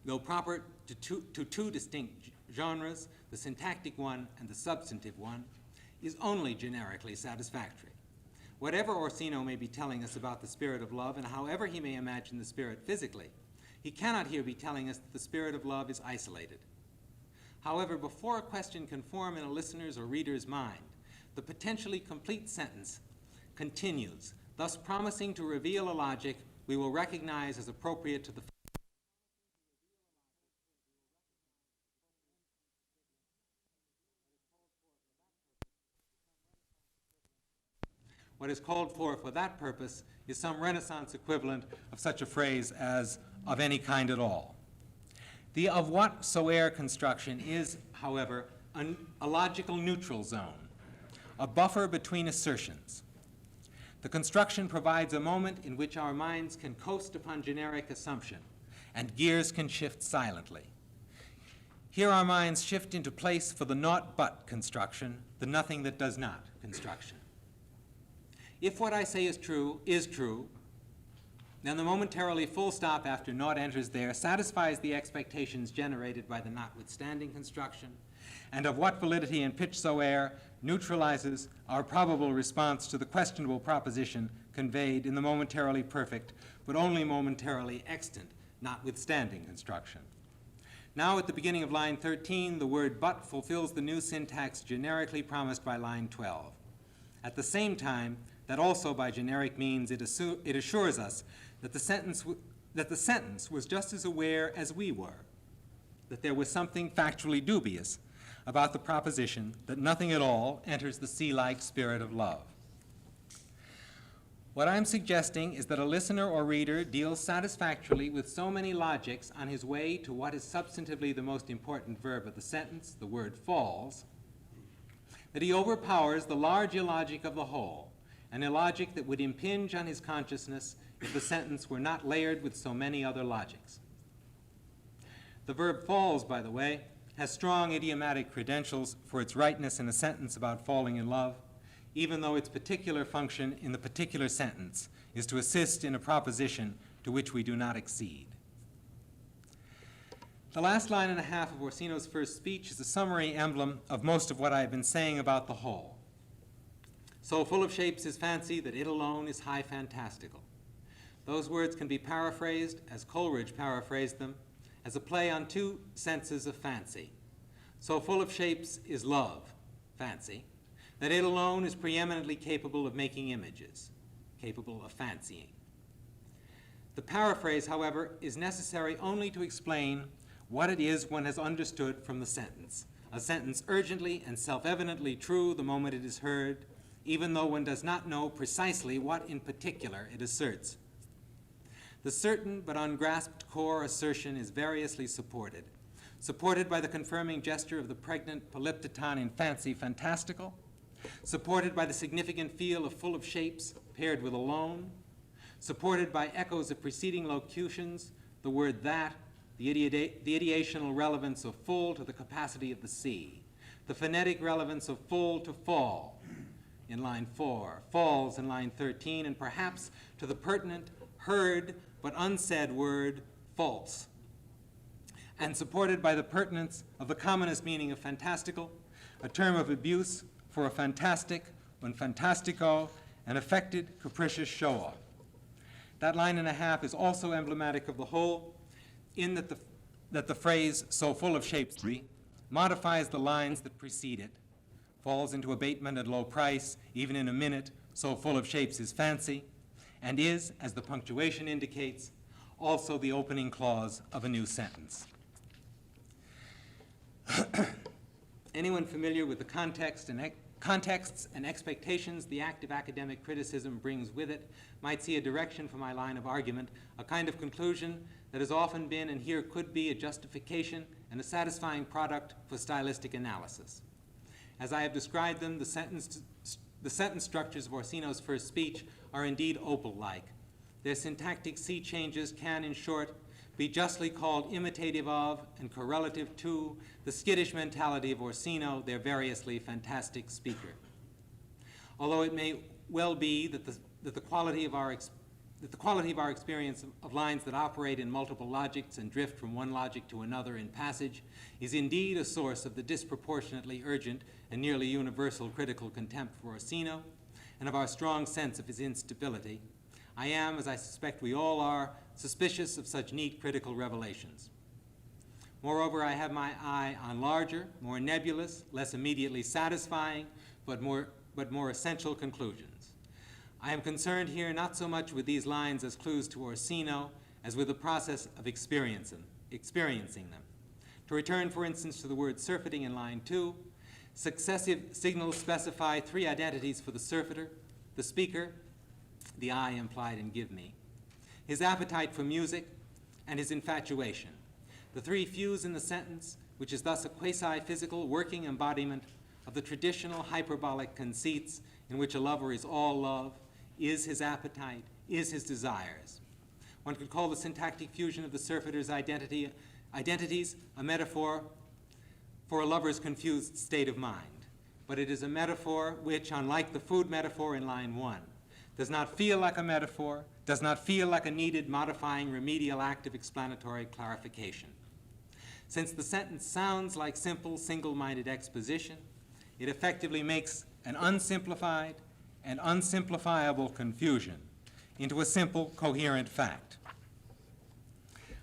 though proper to two distinct genres, the syntactic one and the substantive one, is only generically satisfactory. Whatever Orsino may be telling us about the spirit of love, and however he may imagine the spirit physically, he cannot here be telling us that the spirit of love is isolated. However, before a question can form in a listener's or reader's mind, the potentially complete sentence continues, thus promising to reveal a logic we will recognize as appropriate to the What is called for that purpose is some Renaissance equivalent of such a phrase as of any kind at all. The of whatsoever construction is, however, a logical neutral zone, a buffer between assertions. The construction provides a moment in which our minds can coast upon generic assumption and gears can shift silently. Here our minds shift into place for the not but construction, the nothing that does not construction. If what I say is true, then the momentarily full stop after naught enters there satisfies the expectations generated by the notwithstanding construction, and of what validity and pitch soe'er neutralizes our probable response to the questionable proposition conveyed in the momentarily perfect, but only momentarily extant, notwithstanding construction. Now at the beginning of line 13, the word but fulfills the new syntax generically promised by line 12. At the same time, that also by generic means it assures us that the sentence was just as aware as we were, that there was something factually dubious about the proposition that nothing at all enters the sea-like spirit of love. What I'm suggesting is that a listener or reader deals satisfactorily with so many logics on his way to what is substantively the most important verb of the sentence, the word falls, that he overpowers the large illogic of the whole, an illogic that would impinge on his consciousness if the sentence were not layered with so many other logics. The verb falls, by the way, has strong idiomatic credentials for its rightness in a sentence about falling in love. even though its particular function in the particular sentence is to assist in a proposition to which we do not accede. The last line and a half of Orsino's first speech is a summary emblem of most of what I have been saying about the whole. So full of shapes is fancy that it alone is high fantastical. Those words can be paraphrased, as Coleridge paraphrased them, as a play on two senses of fancy. So full of shapes is love, fancy, that it alone is preeminently capable of making images, capable of fancying. The paraphrase, however, is necessary only to explain what it is one has understood from the sentence, a sentence urgently and self-evidently true the moment it is heard, even though one does not know precisely what in particular it asserts. The certain but ungrasped core assertion is variously supported by the confirming gesture of the pregnant polyptoton in fancy fantastical, supported by the significant feel of full of shapes paired with alone, supported by echoes of preceding locutions, the word that, the ideational relevance of full to the capacity of the sea, the phonetic relevance of full to fall in line 4, falls in line 13, and perhaps to the pertinent, heard but unsaid word false, and supported by the pertinence of the commonest meaning of fantastical, a term of abuse for a fantastic, un fantastico, an affected, capricious show-off. That line and a half is also emblematic of the whole, in that the phrase, so full of shapes, modifies the lines that precede it, falls into abatement at low price, even in a minute, so full of shapes is fancy, and is, as the punctuation indicates, also the opening clause of a new sentence. Anyone familiar with the contexts and expectations the active academic criticism brings with it might see a direction for my line of argument, a kind of conclusion that has often been and here could be a justification and a satisfying product for stylistic analysis. As I have described them, the sentence structures of Orsino's first speech are indeed opal-like. Their syntactic sea changes can, in short, be justly called imitative of and correlative to the skittish mentality of Orsino, their variously fantastic speaker. Although it may well be that the quality of our experience of lines that operate in multiple logics and drift from one logic to another in passage is indeed a source of the disproportionately urgent and nearly universal critical contempt for Orsino, and of our strong sense of his instability, I am, as I suspect we all are, suspicious of such neat critical revelations. Moreover, I have my eye on larger, more nebulous, less immediately satisfying, but more essential conclusions. I am concerned here not so much with these lines as clues to Orsino as with the process of experiencing them. To return, for instance, to the word surfeiting in line 2, successive signals specify three identities for the surfeiter: the speaker, the I implied in give me, his appetite for music, and his infatuation. The three fuse in the sentence, which is thus a quasi-physical working embodiment of the traditional hyperbolic conceits in which a lover is all love, is his appetite, is his desires. One could call the syntactic fusion of the surfeiter's identities a metaphor for a lover's confused state of mind. But it is a metaphor which, unlike the food metaphor in line 1, does not feel like a metaphor, does not feel like a needed modifying remedial act of explanatory clarification. Since the sentence sounds like simple, single-minded exposition, it effectively makes an unsimplified and unsimplifiable confusion into a simple, coherent fact.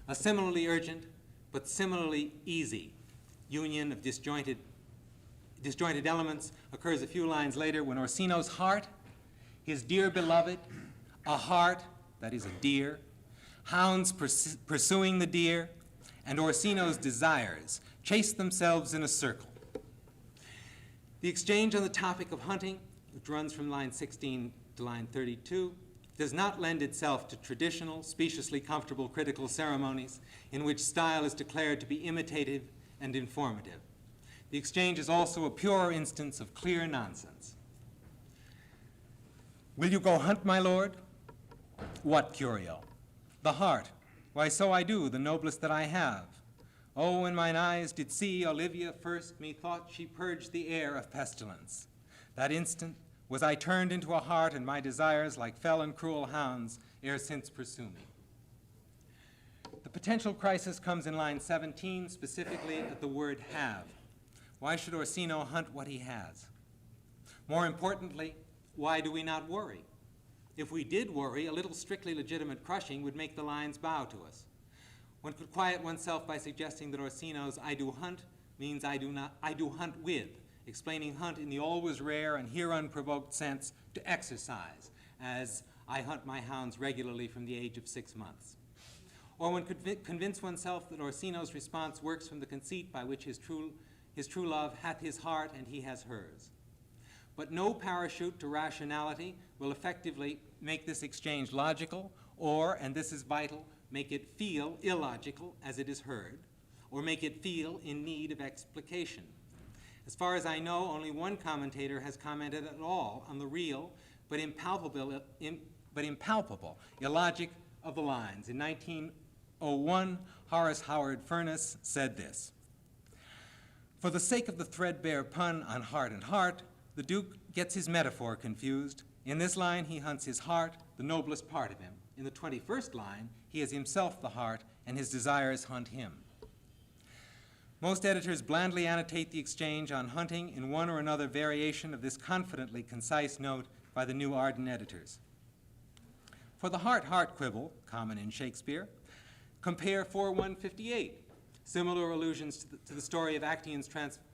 A similarly urgent, but similarly easy union of disjointed elements occurs a few lines later when Orsino's heart, his dear beloved, a heart, that is a deer, hounds pursuing the deer, and Orsino's desires chase themselves in a circle. The exchange on the topic of hunting, which runs from line 16 to line 32, does not lend itself to traditional, speciously comfortable critical ceremonies in which style is declared to be imitative and informative. The exchange is also a pure instance of clear nonsense. Will you go hunt, my lord? What curio? The hart. Why, so I do, the noblest that I have. Oh, when mine eyes did see Olivia first, methought she purged the air of pestilence. That instant, Was I turned into a hart, and my desires, like fell and cruel hounds, ere since pursue me? The potential crisis comes in line 17, specifically at the word have. Why should Orsino hunt what he has? More importantly, why do we not worry? If we did worry, a little strictly legitimate crushing would make the lions bow to us. One could quiet oneself by suggesting that Orsino's I do hunt means I do hunt with, explaining hunt in the always rare and here unprovoked sense to exercise, as I hunt my hounds regularly from the age of 6 months. Or one could convince oneself that Orsino's response works from the conceit by which his true love hath his heart and he has hers. But no parachute to rationality will effectively make this exchange logical, or, and this is vital, make it feel illogical as it is heard, or make it feel in need of explication. As far as I know, only one commentator has commented at all on the real but impalpable illogic of the lines. In 1901, Horace Howard Furness said this: "For the sake of the threadbare pun on heart and heart, the Duke gets his metaphor confused. In this line, he hunts his heart, the noblest part of him. In the 21st line, he is himself the heart, and his desires hunt him." Most editors blandly annotate the exchange on hunting in one or another variation of this confidently concise note by the New Arden editors. For the heart-heart quibble, common in Shakespeare, compare 4:158, similar allusions to the story of Actaeon's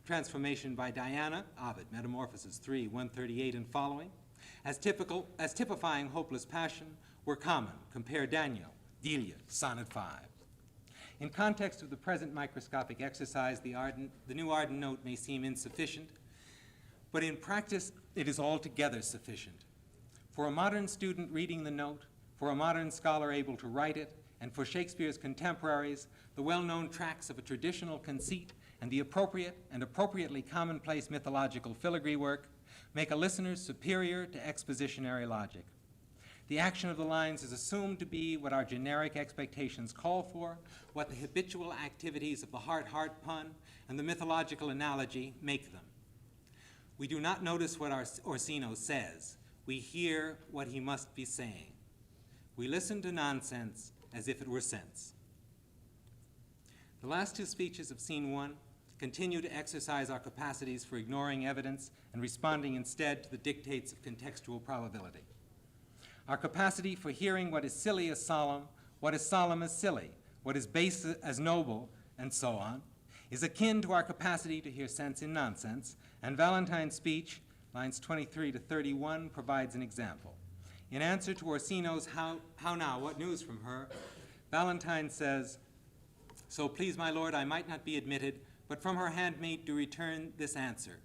transformation by Diana, Ovid, Metamorphoses 3:138 and following, as typifying hopeless passion, were common. Compare Daniel, Delia, Sonnet 5. In context of the present microscopic exercise, the New Arden note may seem insufficient, but in practice it is altogether sufficient. For a modern student reading the note, for a modern scholar able to write it, and for Shakespeare's contemporaries, the well-known tracks of a traditional conceit and the appropriate and appropriately commonplace mythological filigree work make a listener superior to expositionary logic. The action of the lines is assumed to be what our generic expectations call for, what the habitual activities of the heart-heart pun and the mythological analogy make them. We do not notice what Orsino says. We hear what he must be saying. We listen to nonsense as if it were sense. The last two speeches of Scene 1 continue to exercise our capacities for ignoring evidence and responding instead to the dictates of contextual probability. Our capacity for hearing what is silly as solemn, what is solemn as silly, what is base as noble, and so on, is akin to our capacity to hear sense in nonsense, and Valentine's speech, lines 23 to 31, provides an example. In answer to Orsino's how now, what news from her, Valentine says, "So please my lord, I might not be admitted, but from her handmaid do return this answer.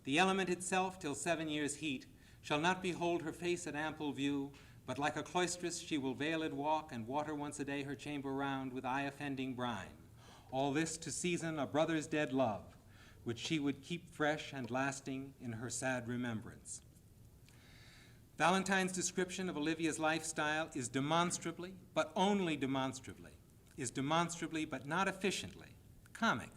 The element itself, till 7 years' heat, shall not behold her face at ample view, but like a cloistress she will veiled walk, and water once a day her chamber round with eye-offending brine. All this to season a brother's dead love, which she would keep fresh and lasting in her sad remembrance." Valentine's description of Olivia's lifestyle is demonstrably, but only demonstrably, but not efficiently, comic.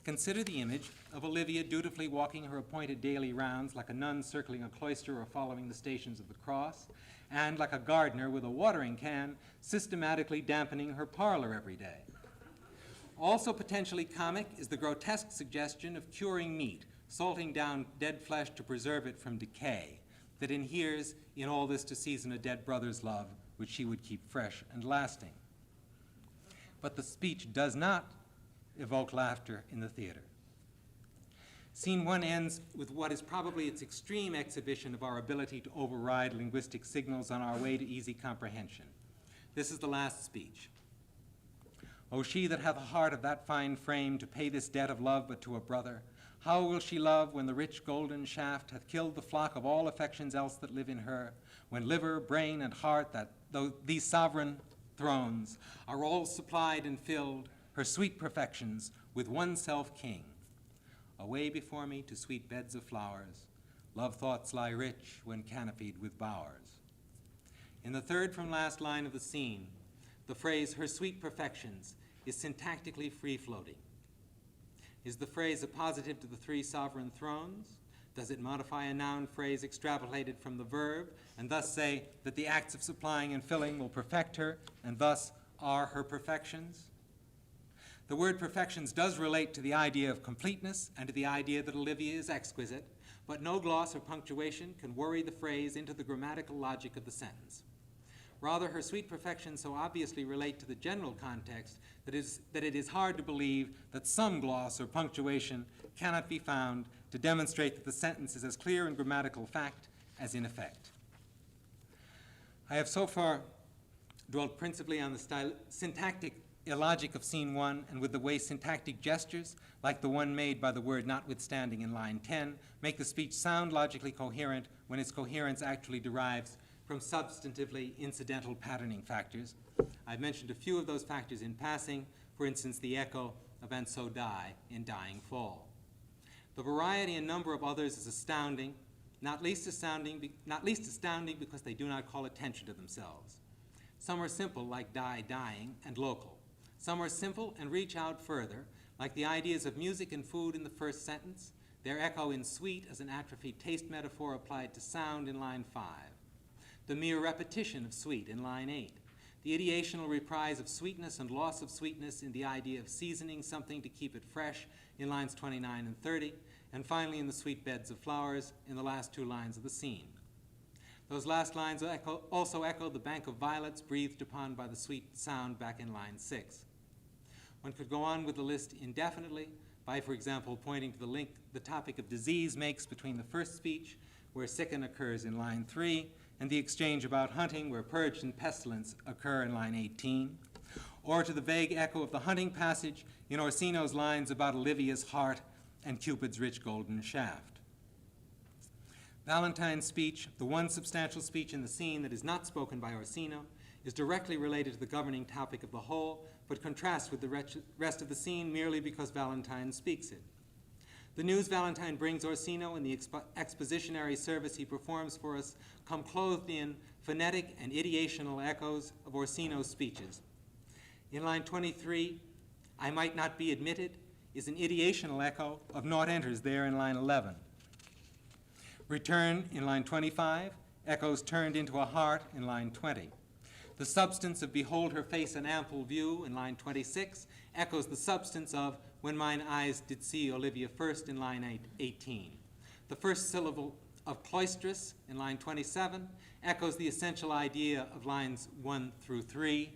Consider the image of Olivia dutifully walking her appointed daily rounds like a nun circling a cloister or following the Stations of the Cross, and like a gardener with a watering can systematically dampening her parlor every day. Also potentially comic is the grotesque suggestion of curing meat, salting down dead flesh to preserve it from decay, that inheres in all this to season a dead brother's love, which she would keep fresh and lasting. But the speech does not evoke laughter in the theater. Scene 1 ends with what is probably its extreme exhibition of our ability to override linguistic signals on our way to easy comprehension. This is the last speech. "O she that hath a heart of that fine frame to pay this debt of love but to a brother, how will she love when the rich golden shaft hath killed the flock of all affections else that live in her, when liver, brain, and heart, that these sovereign thrones, are all supplied and filled, her sweet perfections, with one self king. Away before me to sweet beds of flowers, love thoughts lie rich when canopied with bowers." In the third from last line of the scene, the phrase, "her sweet perfections," is syntactically free-floating. Is the phrase a positive to the three sovereign thrones, Does it modify a noun phrase extrapolated from the verb, and thus say that the acts of supplying and filling will perfect her, and thus are her perfections? The word perfections does relate to the idea of completeness and to the idea that Olivia is exquisite, but no gloss or punctuation can worry the phrase into the grammatical logic of the sentence. Rather, her sweet perfections so obviously relate to the general context that it is hard to believe that some gloss or punctuation cannot be found to demonstrate that the sentence is as clear in grammatical fact as in effect. I have so far dwelt principally on the syntactic illogic of scene 1 and with the way syntactic gestures, like the one made by the word notwithstanding in line 10, make the speech sound logically coherent when its coherence actually derives from substantively incidental patterning factors. I've mentioned a few of those factors in passing, for instance, the echo of "and so die" in Dying Fall. The variety and number of others is astounding, not least astounding because they do not call attention to themselves. Some are simple, like die, dying, and local. Some are simple and reach out further, like the ideas of music and food in the first sentence, their echo in sweet as an atrophied taste metaphor applied to sound in line 5, the mere repetition of sweet in line 8, the ideational reprise of sweetness and loss of sweetness in the idea of seasoning something to keep it fresh in lines 29 and 30, and finally in the sweet beds of flowers in the last 2 lines of the scene. Those last lines also echo the bank of violets breathed upon by the sweet sound back in line 6. One could go on with the list indefinitely by, for example, pointing to the link the topic of disease makes between the first speech, where sicken occurs in line 3, and the exchange about hunting, where purge and pestilence occur in line 18, or to the vague echo of the hunting passage in Orsino's lines about Olivia's heart and Cupid's rich golden shaft. Valentine's speech, the one substantial speech in the scene that is not spoken by Orsino, is directly related to the governing topic of the whole, but contrasts with the rest of the scene merely because Valentine speaks it. The news Valentine brings Orsino and the expositionary service he performs for us come clothed in phonetic and ideational echoes of Orsino's speeches. In line 23, "I might not be admitted" is an ideational echo of "naught enters" there in line 11. "Return" in line 25 echoes "turned into a heart" in line 20. The substance of "behold her face in ample view" in line 26 echoes the substance of "when mine eyes did see Olivia first" in line 18. The first syllable of "cloistrous" in line 27 echoes the essential idea of lines 1 through 3.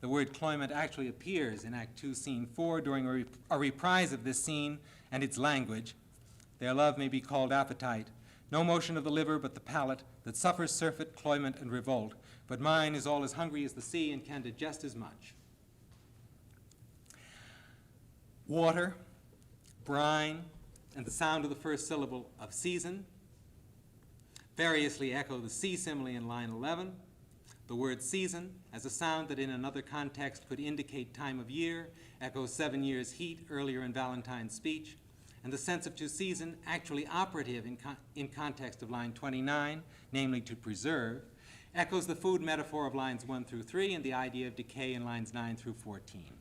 The word cloyment actually appears in Act 2, Scene 4 during a reprise of this scene and its language. "Their love may be called appetite, no motion of the liver but the palate, that suffers surfeit, cloyment, and revolt, but mine is all as hungry as the sea and can digest as much." Water, brine, and the sound of the first syllable of "season" variously echo the sea simile in line 11. The word "season," as a sound that in another context could indicate time of year, echoes 7 years' heat earlier in Valentine's speech, and the sense of "to season," actually operative in context of line 29, namely to preserve, echoes the food metaphor of lines 1 through 3 and the idea of decay in lines 9 through 14.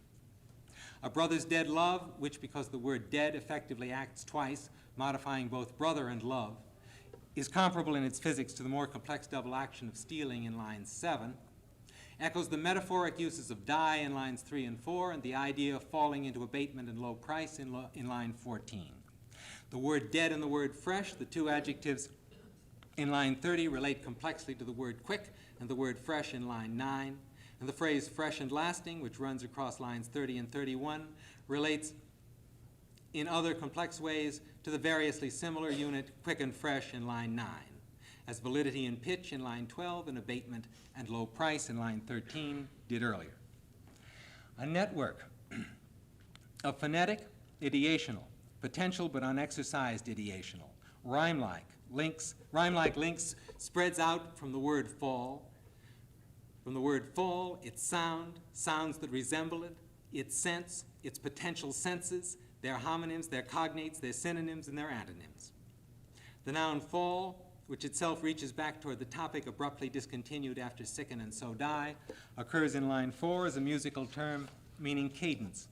A brother's dead love, which, because the word "dead" effectively acts twice, modifying both brother and love, is comparable in its physics to the more complex double action of stealing in line 7, echoes the metaphoric uses of "die" in lines 3 and 4 and the idea of falling into abatement and low price in line 14. The word "dead" and the word "fresh," the two adjectives in line 30, relate complexly to the word "quick" and the word "fresh" in line 9, and the phrase "fresh and lasting," which runs across lines 30 and 31, relates in other complex ways to the variously similar unit "quick" and "fresh" in line 9, as validity and pitch in line 12 and abatement and low price in line 13 did earlier. A network of phonetic, ideational, potential but unexercised ideational, rhyme-like links spreads out from the word "fall." From the word "fall," its sound, sounds that resemble it, its sense, its potential senses, their homonyms, their cognates, their synonyms, and their antonyms. The noun "fall," which itself reaches back toward the topic abruptly discontinued after "sicken and so die," occurs in line 4 as a musical term meaning cadence.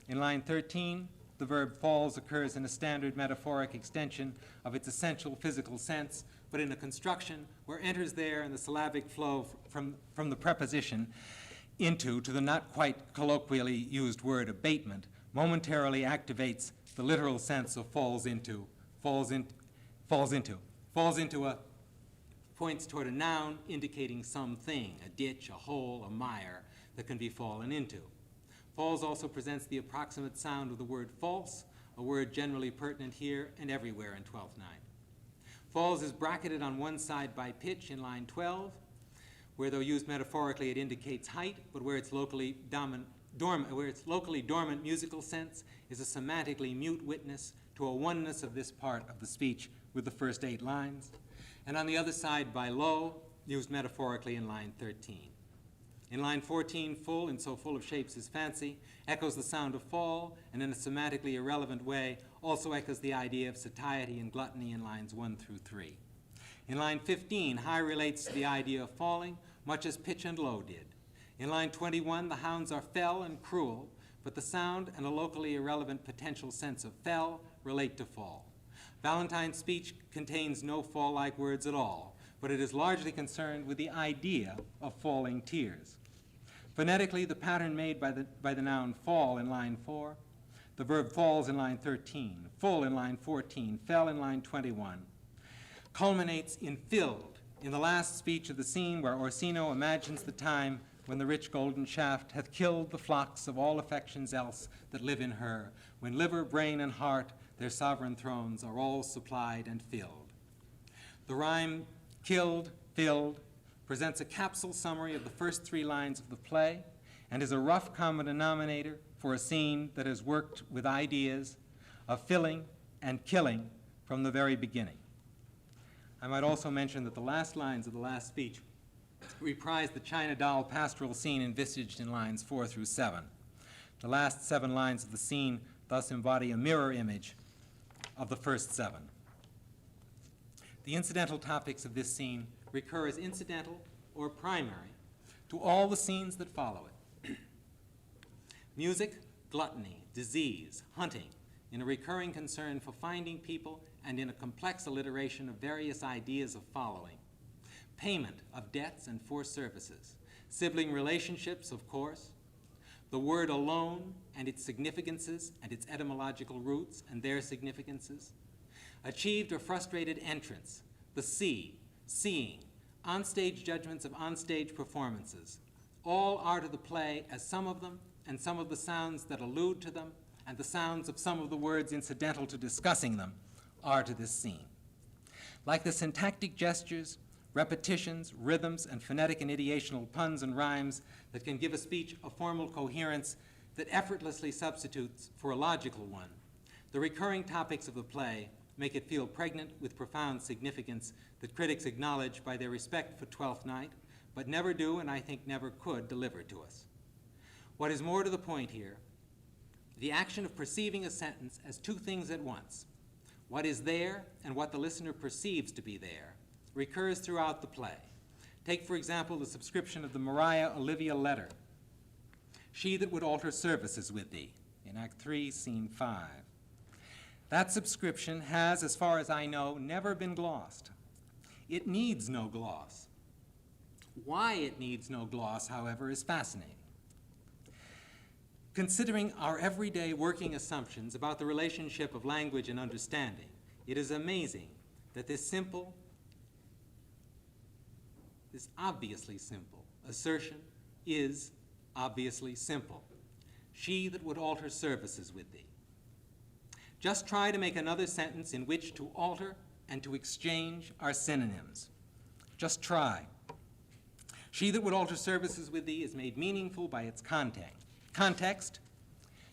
In line 13, the verb falls occurs in a standard metaphoric extension of its essential physical sense, but in a construction where enters there and the syllabic flow from the preposition into to the not quite colloquially used word abatement momentarily activates the literal sense of falls into points toward a noun indicating something, a ditch, a hole, a mire that can be fallen into. Falls also presents the approximate sound of the word false, a word generally pertinent here and everywhere in 12th night. Falls is bracketed on one side by pitch in line 12, where though used metaphorically it indicates height, but where its locally dormant musical sense is a semantically mute witness to a oneness of this part of the speech with the first 8 lines. And on the other side by low, used metaphorically in line 13. In line 14, full, and so full of shapes is fancy, echoes the sound of fall, and in a semantically irrelevant way also echoes the idea of satiety and gluttony in lines 1 through 3. In line 15, high relates to the idea of falling, much as pitch and low did. In line 21, the hounds are fell and cruel, but the sound and a locally irrelevant potential sense of fell relate to fall. Valentine's speech contains no fall-like words at all, but it is largely concerned with the idea of falling tears. Phonetically, the pattern made by the noun fall in line 4, the verb falls in line 13, full in line 14, fell in line 21, culminates in filled in the last speech of the scene where Orsino imagines the time when the rich golden shaft hath killed the flocks of all affections else that live in her, when liver, brain, and heart, their sovereign thrones, are all supplied and filled. The rhyme killed, filled, presents a capsule summary of the first 3 lines of the play and is a rough common denominator for a scene that has worked with ideas of filling and killing from the very beginning. I might also mention that the last lines of the last speech reprise the China doll pastoral scene envisaged in lines 4 through 7. The last 7 lines of the scene thus embody a mirror image of the first 7. The incidental topics of this scene recur as incidental or primary to all the scenes that follow it. Music, gluttony, disease, hunting, in a recurring concern for finding people and in a complex alliteration of various ideas of following. Payment of debts and for services. Sibling relationships, of course. The word alone and its significances and its etymological roots and their significances. Achieved or frustrated entrance. The seeing, onstage judgments of onstage performances. All art of the play as some of them and some of the sounds that allude to them and the sounds of some of the words incidental to discussing them are to this scene. Like the syntactic gestures, repetitions, rhythms, and phonetic and ideational puns and rhymes that can give a speech a formal coherence that effortlessly substitutes for a logical one, the recurring topics of the play make it feel pregnant with profound significance that critics acknowledge by their respect for Twelfth Night, but never do and I think never could deliver to us. What is more to the point here, the action of perceiving a sentence as 2 things at once, what is there and what the listener perceives to be there, recurs throughout the play. Take, for example, the subscription of the Maria Olivia letter. She that would alter services with thee, in Act 3, Scene 5. That subscription has, as far as I know, never been glossed. It needs no gloss. Why it needs no gloss, however, is fascinating. Considering our everyday working assumptions about the relationship of language and understanding, it is amazing that this obviously simple assertion is obviously simple. She that would alter services with thee. Just try to make another sentence in which to alter and to exchange are synonyms. Just try. She that would alter services with thee is made meaningful by its context,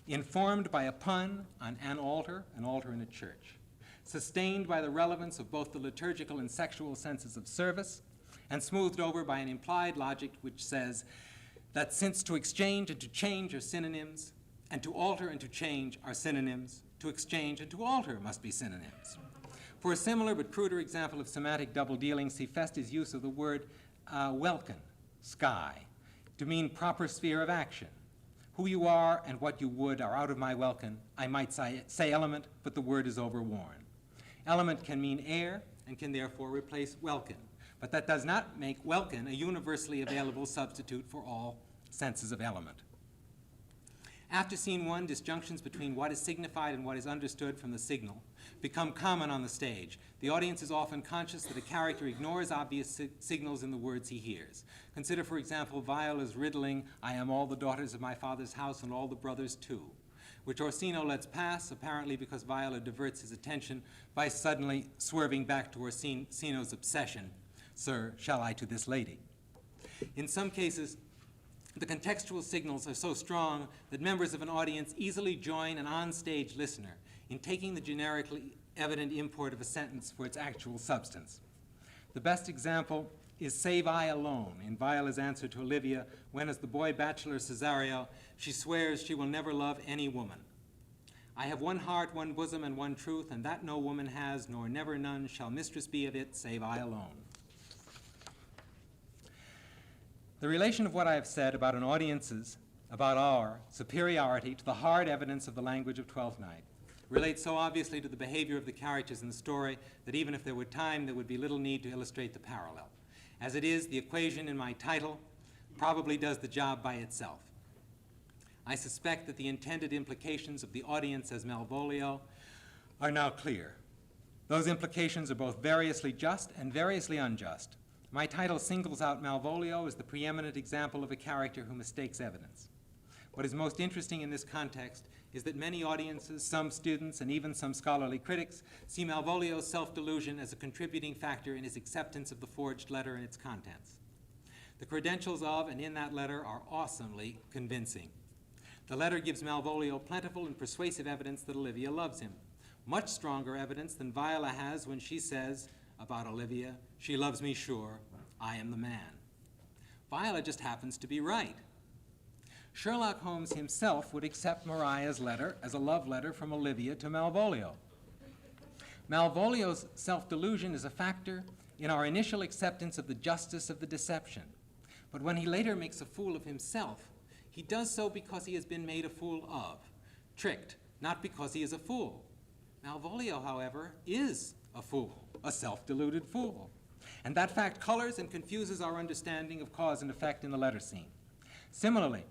informed by a pun on an altar in a church, sustained by the relevance of both the liturgical and sexual senses of service, and smoothed over by an implied logic which says that since to exchange and to change are synonyms, and to alter and to change are synonyms, to exchange and to alter must be synonyms. For a similar but cruder example of semantic double-dealing, see Feste's use of the word welkin, sky, to mean proper sphere of action, Who you are and what you would are out of my welkin. I might say element, but the word is overworn. Element can mean air and can therefore replace welkin, but that does not make welkin a universally available substitute for all senses of element. After scene 1, disjunctions between what is signified and what is understood from the signal become common on the stage. The audience is often conscious that a character ignores obvious signals in the words he hears. Consider, for example, Viola's riddling, "I am all the daughters of my father's house and all the brothers too," which Orsino lets pass, apparently because Viola diverts his attention by suddenly swerving back to Orsino's obsession, "Sir, shall I to this lady?" In some cases, the contextual signals are so strong that members of an audience easily join an on-stage listener in taking the generically evident import of a sentence for its actual substance. The best example is "Save I alone" in Viola's answer to Olivia when, as the boy bachelor Cesario, she swears she will never love any woman. "I have one heart, one bosom, and one truth, and that no woman has, nor never none shall mistress be of it, save I alone." The relation of what I have said about our superiority to the hard evidence of the language of Twelfth Night relates so obviously to the behavior of the characters in the story that even if there were time, there would be little need to illustrate the parallel. As it is, the equation in my title probably does the job by itself. I suspect that the intended implications of the audience as Malvolio are now clear. Those implications are both variously just and variously unjust. My title singles out Malvolio as the preeminent example of a character who mistakes evidence. What is most interesting in this context is that many audiences, some students, and even some scholarly critics see Malvolio's self-delusion as a contributing factor in his acceptance of the forged letter and its contents. The credentials of and in that letter are awesomely convincing. The letter gives Malvolio plentiful and persuasive evidence that Olivia loves him, much stronger evidence than Viola has when she says about Olivia, "She loves me sure, I am the man." Viola just happens to be right. Sherlock Holmes himself would accept Maria's letter as a love letter from Olivia to Malvolio. Malvolio's self-delusion is a factor in our initial acceptance of the justice of the deception. But when he later makes a fool of himself, he does so because he has been made a fool of, tricked, not because he is a fool. Malvolio, however, is a fool, a self-deluded fool. And that fact colors and confuses our understanding of cause and effect in the letter scene. Similarly,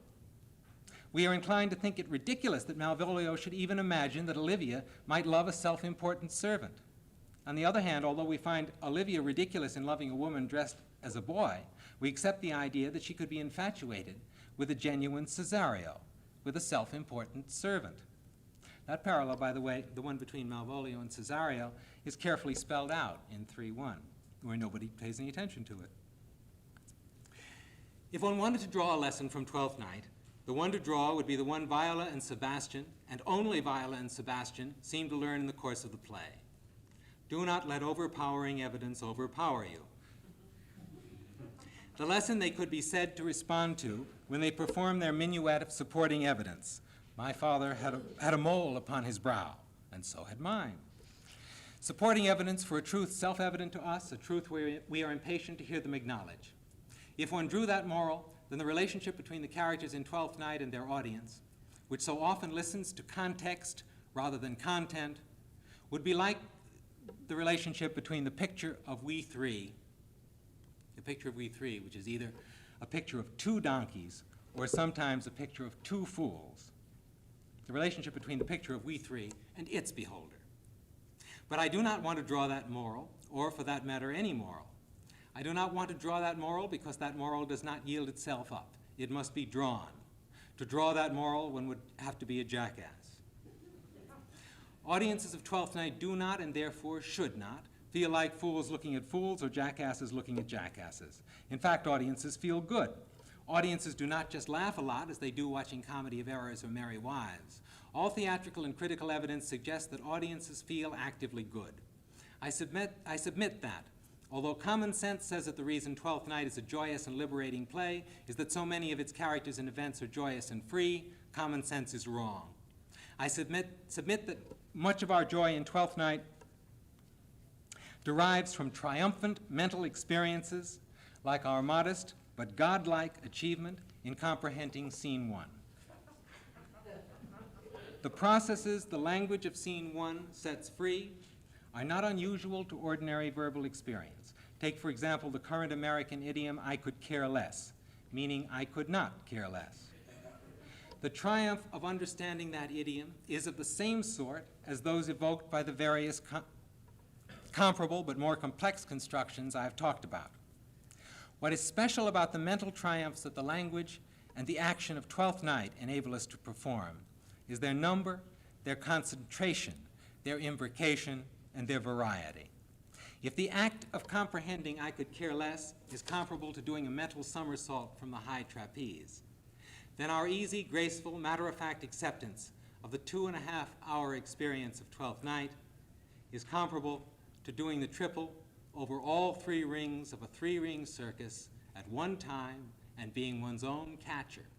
we are inclined to think it ridiculous that Malvolio should even imagine that Olivia might love a self-important servant. On the other hand, although we find Olivia ridiculous in loving a woman dressed as a boy, we accept the idea that she could be infatuated with a genuine Cesario, with a self-important servant. That parallel, by the way, the one between Malvolio and Cesario, is carefully spelled out in 3:1, where nobody pays any attention to it. If one wanted to draw a lesson from Twelfth Night, the one to draw would be the one Viola and Sebastian, and only Viola and Sebastian, seem to learn in the course of the play. Do not let overpowering evidence overpower you. The lesson they could be said to respond to when they perform their minuet of supporting evidence. My father had a mole upon his brow, and so had mine. Supporting evidence for a truth self-evident to us, a truth we are impatient to hear them acknowledge. If one drew that moral, then the relationship between the characters in Twelfth Night and their audience, which so often listens to context rather than content, would be like the relationship between the picture of we three, which is either a picture of two donkeys or sometimes a picture of two fools. The relationship between the picture of we three and its beholder. But I do not want to draw that moral, or for that matter, any moral. I do not want to draw that moral because that moral does not yield itself up. It must be drawn. To draw that moral, one would have to be a jackass. Audiences of Twelfth Night do not, and therefore should not, feel like fools looking at fools or jackasses looking at jackasses. In fact, audiences feel good. Audiences do not just laugh a lot as they do watching Comedy of Errors or Merry Wives. All theatrical and critical evidence suggests that audiences feel actively good. I submit that, although common sense says that the reason Twelfth Night is a joyous and liberating play is that so many of its characters and events are joyous and free, common sense is wrong. I submit that much of our joy in Twelfth Night derives from triumphant mental experiences like our modest but godlike achievement in comprehending Scene 1. The processes the language of scene 1 sets free are not unusual to ordinary verbal experience. Take, for example, the current American idiom, "I could care less," meaning I could not care less. The triumph of understanding that idiom is of the same sort as those evoked by the various comparable but more complex constructions I have talked about. What is special about the mental triumphs that the language and the action of Twelfth Night enable us to perform is their number, their concentration, their imbrication, and their variety. If the act of comprehending "I could care less" is comparable to doing a mental somersault from the high trapeze, then our easy, graceful, matter-of-fact acceptance of the 2.5-hour experience of Twelfth Night is comparable to doing the triple over all 3 rings of a 3-ring circus at one time and being one's own catcher.